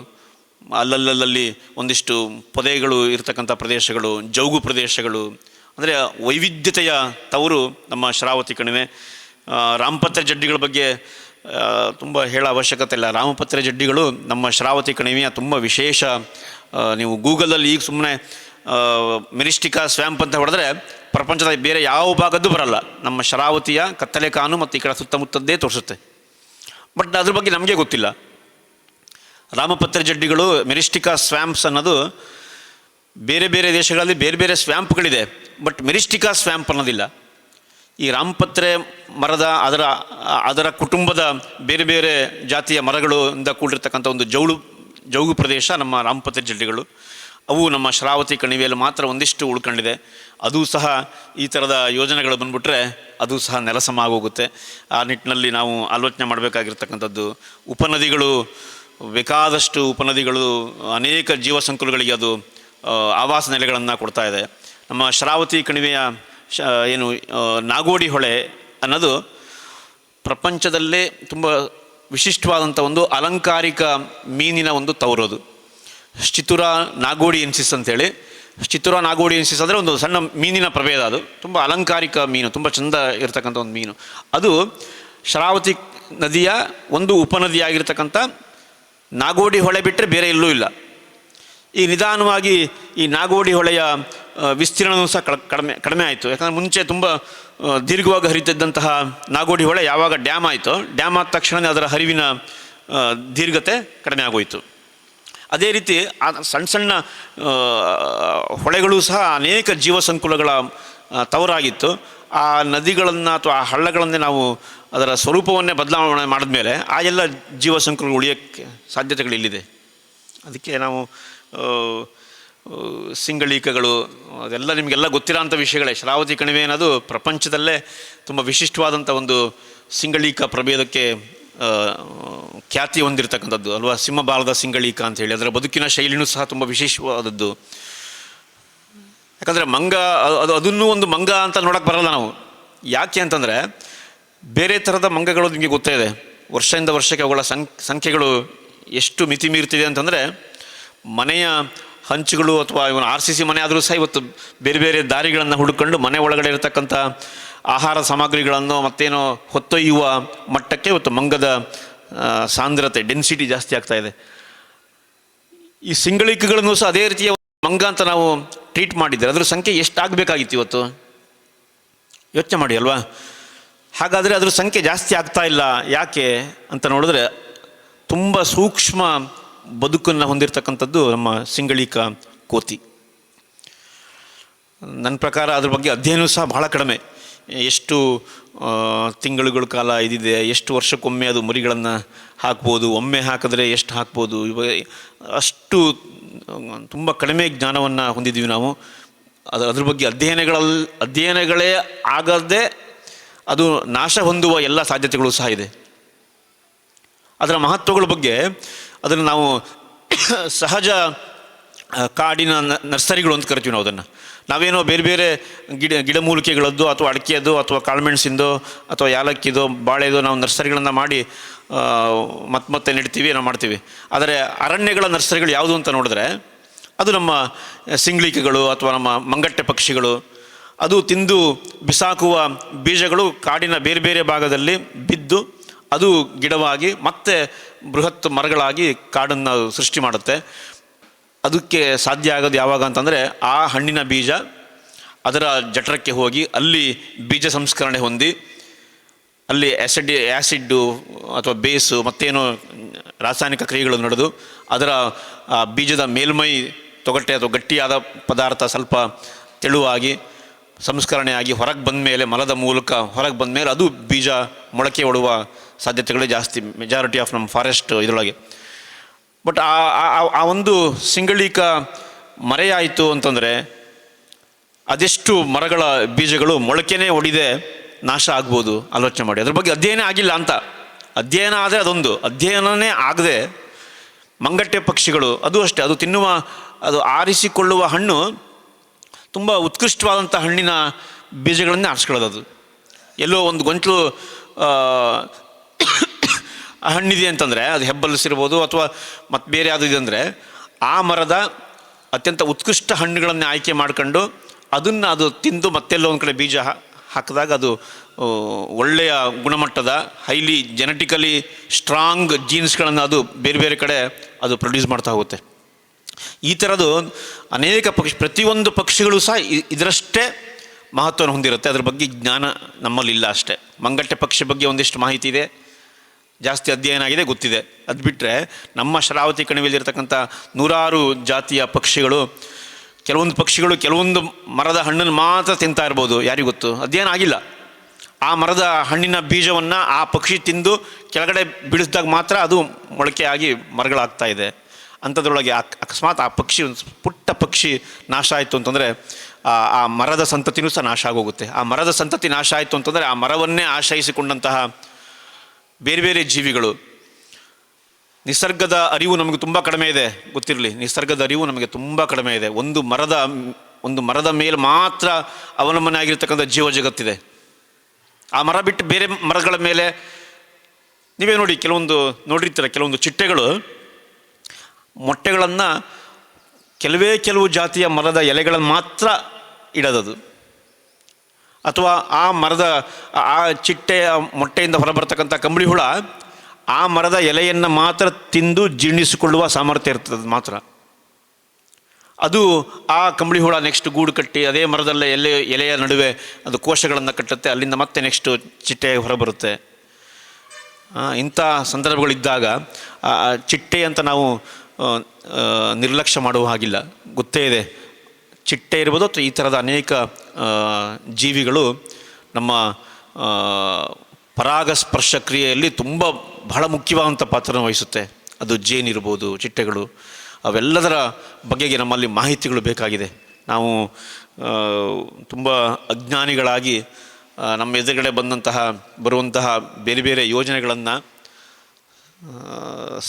ಅಲ್ಲಲ್ಲಲ್ಲಿ ಒಂದಿಷ್ಟು ಪೊದೆಗಳು ಇರತಕ್ಕಂಥ ಪ್ರದೇಶಗಳು, ಜೌಗು ಪ್ರದೇಶಗಳು, ಅಂದರೆ ವೈವಿಧ್ಯತೆಯ ತವರು ನಮ್ಮ ಶ್ರಾವತಿ ಕಣಿವೆ. ರಾಮಪತ್ರೆ ಜಡ್ಡಿಗಳ ಬಗ್ಗೆ ತುಂಬ ಹೇಳೋ ಅವಶ್ಯಕತೆ ಇಲ್ಲ. ರಾಮಪತ್ರೆ ಜಡ್ಡಿಗಳು ನಮ್ಮ ಶ್ರಾವತಿ ಕಣಿವೆಯ ತುಂಬ ವಿಶೇಷ. ನೀವು ಗೂಗಲಲ್ಲಿ ಈಗ ಸುಮ್ಮನೆ ಮೆರಿಸ್ಟಿಕಾ ಸ್ವ್ಯಾಂಪ್ ಅಂತ ಹೊಡೆದ್ರೆ ಪ್ರಪಂಚದ ಬೇರೆ ಯಾವ ಭಾಗದ್ದು ಬರಲ್ಲ, ನಮ್ಮ ಶ್ರಾವತಿಯ ಕತ್ತಲೆ ಕಾನು ಮತ್ತು ಈ ಕಡೆ ಸುತ್ತಮುತ್ತದ್ದೇ ತೋರಿಸುತ್ತೆ. ಬಟ್ ಅದ್ರ ಬಗ್ಗೆ ನಮಗೆ ಗೊತ್ತಿಲ್ಲ. ರಾಮಪತ್ರೆ ಜಡ್ಡಿಗಳು, ಮೆರಿಸ್ಟಿಕಾ ಸ್ವ್ಯಾಂಪ್ಸ್ ಅನ್ನೋದು ಬೇರೆ ಬೇರೆ ದೇಶಗಳಲ್ಲಿ ಬೇರೆ ಬೇರೆ ಸ್ವ್ಯಾಂಪ್ಗಳಿದೆ, ಬಟ್ ಮೆರಿಸ್ಟಿಕಾ ಸ್ವ್ಯಾಂಪ್ ಅನ್ನೋದಿಲ್ಲ. ಈ ರಾಮಪತ್ರೆ ಮರದ ಅದರ ಕುಟುಂಬದ ಬೇರೆ ಬೇರೆ ಜಾತಿಯ ಮರಗಳಿಂದ ಕೂಡಿರ್ತಕ್ಕಂಥ ಒಂದು ಜೌಗು ಪ್ರದೇಶ ನಮ್ಮ ರಾಮಪತ್ರೆ ಜಡ್ಡಿಗಳು. ಅವು ನಮ್ಮ ಶ್ರಾವತಿ ಕಣಿವೆಯಲ್ಲಿ ಮಾತ್ರ ಒಂದಿಷ್ಟು ಉಳ್ಕೊಂಡಿದೆ. ಅದು ಸಹ ಈ ಥರದ ಯೋಜನೆಗಳು ಬಂದ್ಬಿಟ್ರೆ ಅದು ಸಹ ನೆಲಸಮ ಆಗೋಗುತ್ತೆ. ಆ ನಿಟ್ಟಿನಲ್ಲಿ ನಾವು ಆಲೋಚನೆ ಮಾಡಬೇಕಾಗಿರ್ತಕ್ಕಂಥದ್ದು. ಉಪನದಿಗಳು, ಬೇಕಾದಷ್ಟು ಉಪನದಿಗಳು ಅನೇಕ ಜೀವ ಸಂಕುಲಗಳಿಗೆ ಅದು ಆವಾಸ ನೆಲೆಗಳನ್ನು ಕೊಡ್ತಾ ಇದೆ. ನಮ್ಮ ಶ್ರಾವತಿ ಕಣಿವೆಯ ಏನು ನಾಗೋಡಿ ಹೊಳೆ ಅನ್ನೋದು ಪ್ರಪಂಚದಲ್ಲೇ ತುಂಬ ವಿಶಿಷ್ಟವಾದಂಥ ಒಂದು ಅಲಂಕಾರಿಕ ಮೀನಿನ ಒಂದು ತವರೋದು. ಚಿತುರಾ ನಾಗೋಡಿಯೆನ್ಸಿಸ್ ಅಂತೇಳಿ. ಚಿತುರಾ ನಾಗೋಡಿಯೆನ್ಸಿಸ್ ಅಂದರೆ ಒಂದು ಸಣ್ಣ ಮೀನಿನ ಪ್ರಭೇದ. ಅದು ತುಂಬ ಅಲಂಕಾರಿಕ ಮೀನು, ತುಂಬ ಚೆಂದ ಇರತಕ್ಕಂಥ ಒಂದು ಮೀನು. ಅದು ಶ್ರಾವತಿ ನದಿಯ ಒಂದು ಉಪನದಿಯಾಗಿರ್ತಕ್ಕಂಥ ನಾಗೋಡಿ ಹೊಳೆ ಬಿಟ್ಟರೆ ಬೇರೆ ಎಲ್ಲೂ ಇಲ್ಲ. ಈ ನಿಧಾನವಾಗಿ ಈ ನಾಗೋಡಿ ಹೊಳೆಯ ವಿಸ್ತೀರ್ಣವೂ ಸಹ ಕಡಿಮೆ ಆಯಿತು. ಯಾಕಂದರೆ ಮುಂಚೆ ತುಂಬ ದೀರ್ಘವಾಗಿ ಹರಿತಿದ್ದಂತಹ ನಾಗೋಡಿ ಹೊಳೆ ಯಾವಾಗ ಡ್ಯಾಮ್ ಆಯಿತೋ, ಡ್ಯಾಮ್ ಆದ ತಕ್ಷಣ ಅದರ ಹರಿವಿನ ದೀರ್ಘತೆ ಕಡಿಮೆ ಆಗೋಯಿತು. ಅದೇ ರೀತಿ ಸಣ್ಣ ಸಣ್ಣ ಹೊಳೆಗಳು ಸಹ ಅನೇಕ ಜೀವ ಸಂಕುಲಗಳ ತವರಾಗಿತ್ತು. ಆ ನದಿಗಳನ್ನು ಅಥವಾ ಆ ಹಳ್ಳಗಳನ್ನೇ ನಾವು ಅದರ ಸ್ವರೂಪವನ್ನೇ ಬದಲಾವಣೆ ಮಾಡಿದ ಮೇಲೆ ಆ ಎಲ್ಲ ಜೀವ ಸಂಕುಲಗಳು ಉಳಿಯೋಕ್ಕೆ ಸಾಧ್ಯತೆಗಳಿಲ್ಲಿದೆ. ಅದಕ್ಕೆ ನಾವು ಸಿಂಗಳೀಕಗಳು, ಅದೆಲ್ಲ ನಿಮಗೆಲ್ಲ ಗೊತ್ತಿರೋಂಥ ವಿಷಯಗಳೇ. ಶ್ರಾವತಿ ಕಣಿವೆ ಅನ್ನೋದು ಪ್ರಪಂಚದಲ್ಲೇ ತುಂಬ ವಿಶಿಷ್ಟವಾದಂಥ ಒಂದು ಸಿಂಗಳೀಕ ಪ್ರಭೇದಕ್ಕೆ ಖ್ಯಾತಿ ಹೊಂದಿರತಕ್ಕಂಥದ್ದು ಅಲ್ವಾ. ಸಿಂಹಬಾಲದ ಸಿಂಗಳೀಕ ಅಂಥೇಳಿ. ಅದರ ಬದುಕಿನ ಶೈಲಿನೂ ಸಹ ತುಂಬ ವಿಶೇಷವಾದದ್ದು. ಯಾಕಂದರೆ ಮಂಗ ಅದನ್ನೂ ಒಂದು ಮಂಗ ಅಂತ ನೋಡೋಕ್ಕೆ ಬರಲ್ಲ ನಾವು. ಯಾಕೆ ಅಂತಂದರೆ ಬೇರೆ ಥರದ ಮಂಗಗಳು ನಿಮಗೆ ಗೊತ್ತೇ ಇದೆ, ವರ್ಷದಿಂದ ವರ್ಷಕ್ಕೆ ಅವುಗಳ ಸಂಖ್ಯೆಗಳು ಎಷ್ಟು ಮಿತಿ ಮೀರ್ತಿದೆ ಅಂತಂದರೆ, ಮನೆಯ ಹಂಚುಗಳು ಅಥವಾ ಇವನು RCC ಮನೆ ಆದರೂ ಸಹ ಇವತ್ತು ಬೇರೆ ಬೇರೆ ದಾರಿಗಳನ್ನು ಹುಡುಕೊಂಡು ಮನೆ ಒಳಗಡೆ ಇರತಕ್ಕಂಥ ಆಹಾರ ಸಾಮಗ್ರಿಗಳನ್ನು ಮತ್ತೇನೋ ಹೊತ್ತೊಯ್ಯುವ ಮಟ್ಟಕ್ಕೆ ಇವತ್ತು ಮಂಗದ ಸಾಂದ್ರತೆ, ಡೆನ್ಸಿಟಿ ಜಾಸ್ತಿ ಆಗ್ತಾ ಇದೆ. ಈ ಸಿಂಗಳಿಕಗಳನ್ನು ಸಹ ಅದೇ ರೀತಿಯ ಮಂಗ ಅಂತ ನಾವು ಟ್ರೀಟ್ ಮಾಡಿದ್ದಾರೆ. ಅದರ ಸಂಖ್ಯೆ ಎಷ್ಟಾಗಬೇಕಾಗಿತ್ತು ಇವತ್ತು ಯೋಚನೆ ಮಾಡಿ ಅಲ್ವಾ. ಹಾಗಾದರೆ ಅದ್ರ ಸಂಖ್ಯೆ ಜಾಸ್ತಿ ಆಗ್ತಾ ಇಲ್ಲ. ಯಾಕೆ ಅಂತ ನೋಡಿದ್ರೆ ತುಂಬ ಸೂಕ್ಷ್ಮ ಬದುಕನ್ನು ಹೊಂದಿರತಕ್ಕಂಥದ್ದು ನಮ್ಮ ಸಿಂಗಳೀಕ ಕೋತಿ. ನನ್ನ ಪ್ರಕಾರ ಅದ್ರ ಬಗ್ಗೆ ಅಧ್ಯಯನ ಸಹ ಬಹಳ ಕಡಿಮೆ. ಎಷ್ಟು ತಿಂಗಳುಗಳ ಕಾಲ ಇದಿದೆ, ಎಷ್ಟು ವರ್ಷಕ್ಕೊಮ್ಮೆ ಅದು ಮರಿಗಳನ್ನು ಹಾಕ್ಬೋದು, ಒಮ್ಮೆ ಹಾಕಿದ್ರೆ ಎಷ್ಟು ಹಾಕ್ಬೋದು, ಅಷ್ಟು ತುಂಬ ಕಡಿಮೆ ಜ್ಞಾನವನ್ನು ಹೊಂದಿದ್ದೀವಿ ನಾವು. ಅದ್ರ ಬಗ್ಗೆ ಅಧ್ಯಯನಗಳೇ ಆಗದೆ ಅದು ನಾಶ ಹೊಂದುವ ಎಲ್ಲ ಸಾಧ್ಯತೆಗಳು ಸಹ ಇದೆ. ಅದರ ಮಹತ್ವಗಳ ಬಗ್ಗೆ ಅದನ್ನು ನಾವು ಸಹಜ ಕಾಡಿನ ನರ್ಸರಿಗಳು ಅಂತ ಕರಿತೀವಿ ನಾವು. ಅದನ್ನು ನಾವೇನೋ ಬೇರೆ ಬೇರೆ ಗಿಡಮೂಲಿಕೆಗಳದ್ದು ಅಥವಾ ಅಡಿಕೆಯದ್ದು ಅಥವಾ ಕಾಳುಮೆಣಸಿಂದು ಅಥವಾ ಯಾಲಕ್ಕಿದು ಬಾಳೆದು ನಾವು ನರ್ಸರಿಗಳನ್ನು ಮಾಡಿ ಮತ್ತೆ ನೆಡ್ತೀವಿ, ನಾವು ಮಾಡ್ತೀವಿ. ಆದರೆ ಅರಣ್ಯಗಳ ನರ್ಸರಿಗಳು ಯಾವುದು ಅಂತ ನೋಡಿದ್ರೆ ಅದು ನಮ್ಮ ಸಿಂಗಳಿಕೆಗಳು ಅಥವಾ ನಮ್ಮ ಮಂಗಟ್ಟೆ ಪಕ್ಷಿಗಳು. ಅದು ತಿಂದು ಬಿಸಾಕುವ ಬೀಜಗಳು ಕಾಡಿನ ಬೇರೆ ಬೇರೆ ಭಾಗದಲ್ಲಿ ಬಿದ್ದು ಅದು ಗಿಡವಾಗಿ ಮತ್ತೆ ಬೃಹತ್ ಮರಗಳಾಗಿ ಕಾಡನ್ನು ಸೃಷ್ಟಿ ಮಾಡುತ್ತೆ. ಅದಕ್ಕೆ ಸಾಧ್ಯ ಆಗೋದು ಯಾವಾಗ ಅಂತಂದರೆ ಆ ಹಣ್ಣಿನ ಬೀಜ ಅದರ ಜಠರಕ್ಕೆ ಹೋಗಿ ಅಲ್ಲಿ ಬೀಜ ಸಂಸ್ಕರಣೆ ಹೊಂದಿ ಅಲ್ಲಿ ಆ್ಯಸಿಡ್ಡು ಅಥವಾ ಬೇಸು ಮತ್ತೇನೋ ರಾಸಾಯನಿಕ ಕ್ರಿಯೆಗಳು ನಡೆದು ಅದರ ಬೀಜದ ಮೇಲ್ಮೈ ತೊಗಟೆ ಅಥವಾ ಗಟ್ಟಿಯಾದ ಪದಾರ್ಥ ಸ್ವಲ್ಪ ತೆಳುವಾಗಿ ಸಂಸ್ಕರಣೆಯಾಗಿ ಹೊರಗೆ ಬಂದ ಮೇಲೆ, ಮಲದ ಮೂಲಕ ಹೊರಗೆ ಬಂದ ಮೇಲೆ ಅದು ಬೀಜ ಮೊಳಕೆ ಹೊಡುವ ಸಾಧ್ಯತೆಗಳೇ ಜಾಸ್ತಿ ಮೆಜಾರಿಟಿ ಆಫ್ ನಮ್ಮ ಫಾರೆಸ್ಟ್ ಇದರೊಳಗೆ. ಬಟ್ ಆ ಒಂದು ಸಿಂಗಳೀಕ ಮರೆಯಾಯಿತು ಅಂತಂದರೆ ಅದೆಷ್ಟು ಮರಗಳ ಬೀಜಗಳು ಮೊಳಕೆನೇ ಒಡಿದೆ ನಾಶ ಆಗ್ಬೋದು ಆಲೋಚನೆ ಮಾಡಿ. ಅದ್ರ ಬಗ್ಗೆ ಅಧ್ಯಯನ ಆಗಿಲ್ಲ ಅಂತ. ಅಧ್ಯಯನ ಆದರೆ ಅದೊಂದು, ಅಧ್ಯಯನವೇ ಆಗದೆ ಮಂಗಟ್ಟೆ ಪಕ್ಷಿಗಳು ಅದು ಅಷ್ಟೇ, ಅದು ತಿನ್ನುವ, ಅದು ಆರಿಸಿಕೊಳ್ಳುವ ಹಣ್ಣು ತುಂಬ ಉತ್ಕೃಷ್ಟವಾದಂಥ ಹಣ್ಣಿನ ಬೀಜಗಳನ್ನೇ ಆರಿಸ್ಕೊಳ್ಳೋದು. ಅದು ಎಲ್ಲೋ ಒಂದು ಗೊಂಚಲು ಹಣ್ಣಿದೆ ಅಂತಂದರೆ, ಅದು ಹೆಬ್ಬಲಿಸಿರ್ಬೋದು ಅಥವಾ ಮತ್ತು ಬೇರೆ ಯಾವುದಿದೆ ಅಂದರೆ, ಆ ಮರದ ಅತ್ಯಂತ ಉತ್ಕೃಷ್ಟ ಹಣ್ಣುಗಳನ್ನೇ ಆಯ್ಕೆ ಮಾಡ್ಕೊಂಡು ಅದನ್ನು ಅದು ತಿಂದು ಮತ್ತೆಲ್ಲೋ ಒಂದು ಕಡೆ ಬೀಜ ಹಾಕಿದಾಗ ಅದು ಒಳ್ಳೆಯ ಗುಣಮಟ್ಟದ ಹೈಲಿ ಜೆನೆಟಿಕಲಿ ಸ್ಟ್ರಾಂಗ್ ಜೀನ್ಸ್ಗಳನ್ನು ಅದು ಬೇರೆ ಬೇರೆ ಕಡೆ ಅದು ಪ್ರೊಡ್ಯೂಸ್ ಮಾಡ್ತಾ ಹೋಗುತ್ತೆ. ಈ ಥರದ್ದು ಅನೇಕ ಪ್ರತಿಯೊಂದು ಪಕ್ಷಿಗಳು ಸಹ ಇದರಷ್ಟೇ ಮಹತ್ವವನ್ನು ಹೊಂದಿರುತ್ತೆ. ಅದರ ಬಗ್ಗೆ ಜ್ಞಾನ ನಮ್ಮಲ್ಲಿಲ್ಲ ಅಷ್ಟೇ. ಮಂಗಟ್ಟೆ ಪಕ್ಷಿ ಬಗ್ಗೆ ಒಂದಿಷ್ಟು ಮಾಹಿತಿ ಇದೆ, ಜಾಸ್ತಿ ಅಧ್ಯಯನ ಆಗಿದೆ, ಗೊತ್ತಿದೆ. ಅದು ಬಿಟ್ಟರೆ ನಮ್ಮ ಶರಾವತಿ ಕಣಿವೆಯಲ್ಲಿರ್ತಕ್ಕಂಥ ನೂರಾರು ಜಾತಿಯ ಪಕ್ಷಿಗಳು, ಕೆಲವೊಂದು ಪಕ್ಷಿಗಳು ಕೆಲವೊಂದು ಮರದ ಹಣ್ಣನ್ನು ಮಾತ್ರ ತಿಂತಾ ಇರ್ಬೋದು, ಯಾರಿಗೂ ಗೊತ್ತು, ಅಧ್ಯಯನ ಆಗಿಲ್ಲ. ಆ ಮರದ ಹಣ್ಣಿನ ಬೀಜವನ್ನು ಆ ಪಕ್ಷಿ ತಿಂದು ಕೆಳಗಡೆ ಬೀಳಿಸಿದಾಗ ಮಾತ್ರ ಅದು ಮೊಳಕೆ ಆಗಿ ಮರಗಳಾಗ್ತಾ ಇದೆ. ಅಂಥದ್ರೊಳಗೆ ಅಕಸ್ಮಾತ್ ಆ ಪಕ್ಷಿ, ಒಂದು ಪುಟ್ಟ ಪಕ್ಷಿ ನಾಶ ಆಯಿತು ಅಂತಂದರೆ ಆ ಮರದ ಸಂತತಿನೂ ಸಹ ನಾಶ ಆಗೋಗುತ್ತೆ. ಆ ಮರದ ಸಂತತಿ ನಾಶ ಆಯಿತು ಅಂತಂದರೆ ಆ ಮರವನ್ನೇ ಆಶ್ರಯಿಸಿಕೊಂಡಂತಹ ಬೇರೆ ಬೇರೆ ಜೀವಿಗಳು, ನಿಸರ್ಗದ ಅರಿವು ನಮಗೆ ತುಂಬ ಕಡಿಮೆ ಇದೆ, ಗೊತ್ತಿರಲಿ. ನಿಸರ್ಗದ ಅರಿವು ನಮಗೆ ತುಂಬ ಕಡಿಮೆ ಇದೆ. ಒಂದು ಮರದ ಮೇಲೆ ಮಾತ್ರ ಅವಲಂಬನೆ ಆಗಿರ್ತಕ್ಕಂಥ ಜೀವ ಜಗತ್ತಿದೆ. ಆ ಮರ ಬಿಟ್ಟು ಬೇರೆ ಮರಗಳ ಮೇಲೆ ನೀವೇ ನೋಡಿ, ನೋಡಿರ್ತೀರ, ಕೆಲವೊಂದು ಚಿಟ್ಟೆಗಳು ಮೊಟ್ಟೆಗಳನ್ನು ಕೆಲವು ಜಾತಿಯ ಮರದ ಎಲೆಗಳನ್ನು ಮಾತ್ರ ಇಡೋದದು, ಅಥವಾ ಆ ಚಿಟ್ಟೆಯ ಮೊಟ್ಟೆಯಿಂದ ಹೊರಬರ್ತಕ್ಕಂಥ ಕಂಬಳಿ ಹುಳ ಆ ಮರದ ಎಲೆಯನ್ನು ಮಾತ್ರ ತಿಂದು ಜೀರ್ಣಿಸಿಕೊಳ್ಳುವ ಸಾಮರ್ಥ್ಯ ಇರ್ತದೆ ಮಾತ್ರ. ಅದು ಆ ಕಂಬಳಿ ಹುಳ ನೆಕ್ಸ್ಟ್ ಗೂಡು ಕಟ್ಟಿ ಅದೇ ಮರದಲ್ಲೇ ಎಲೆಯ ನಡುವೆ ಅದು ಕೋಶಗಳನ್ನು ಕಟ್ಟುತ್ತೆ, ಅಲ್ಲಿಂದ ಮತ್ತೆ ನೆಕ್ಸ್ಟು ಚಿಟ್ಟೆ ಹೊರಬರುತ್ತೆ. ಇಂಥ ಸಂದರ್ಭಗಳಿದ್ದಾಗ ಚಿಟ್ಟೆ ಅಂತ ನಾವು ನಿರ್ಲಕ್ಷ್ಯ ಮಾಡುವ ಹಾಗಿಲ್ಲ. ಗೊತ್ತೇ ಇದೆ, ಚಿಟ್ಟೆ ಇರ್ಬೋದು ಅಥವಾ ಈ ಥರದ ಅನೇಕ ಜೀವಿಗಳು ನಮ್ಮ ಪರಾಗಸ್ಪರ್ಶ ಕ್ರಿಯೆಯಲ್ಲಿ ಬಹಳ ಮುಖ್ಯವಾದಂಥ ಪಾತ್ರವನ್ನು ವಹಿಸುತ್ತೆ. ಅದು ಜೇನಿರ್ಬೋದು, ಚಿಟ್ಟೆಗಳು, ಅವೆಲ್ಲದರ ಬಗೆಗೆ ನಮ್ಮಲ್ಲಿ ಮಾಹಿತಿಗಳು ಬೇಕಾಗಿದೆ. ನಾವು ತುಂಬ ಅಜ್ಞಾನಿಗಳಾಗಿ ನಮ್ಮ ಎದುರುಗಡೆ ಬರುವಂತಹ ಬೇರೆ ಬೇರೆ ಯೋಜನೆಗಳನ್ನು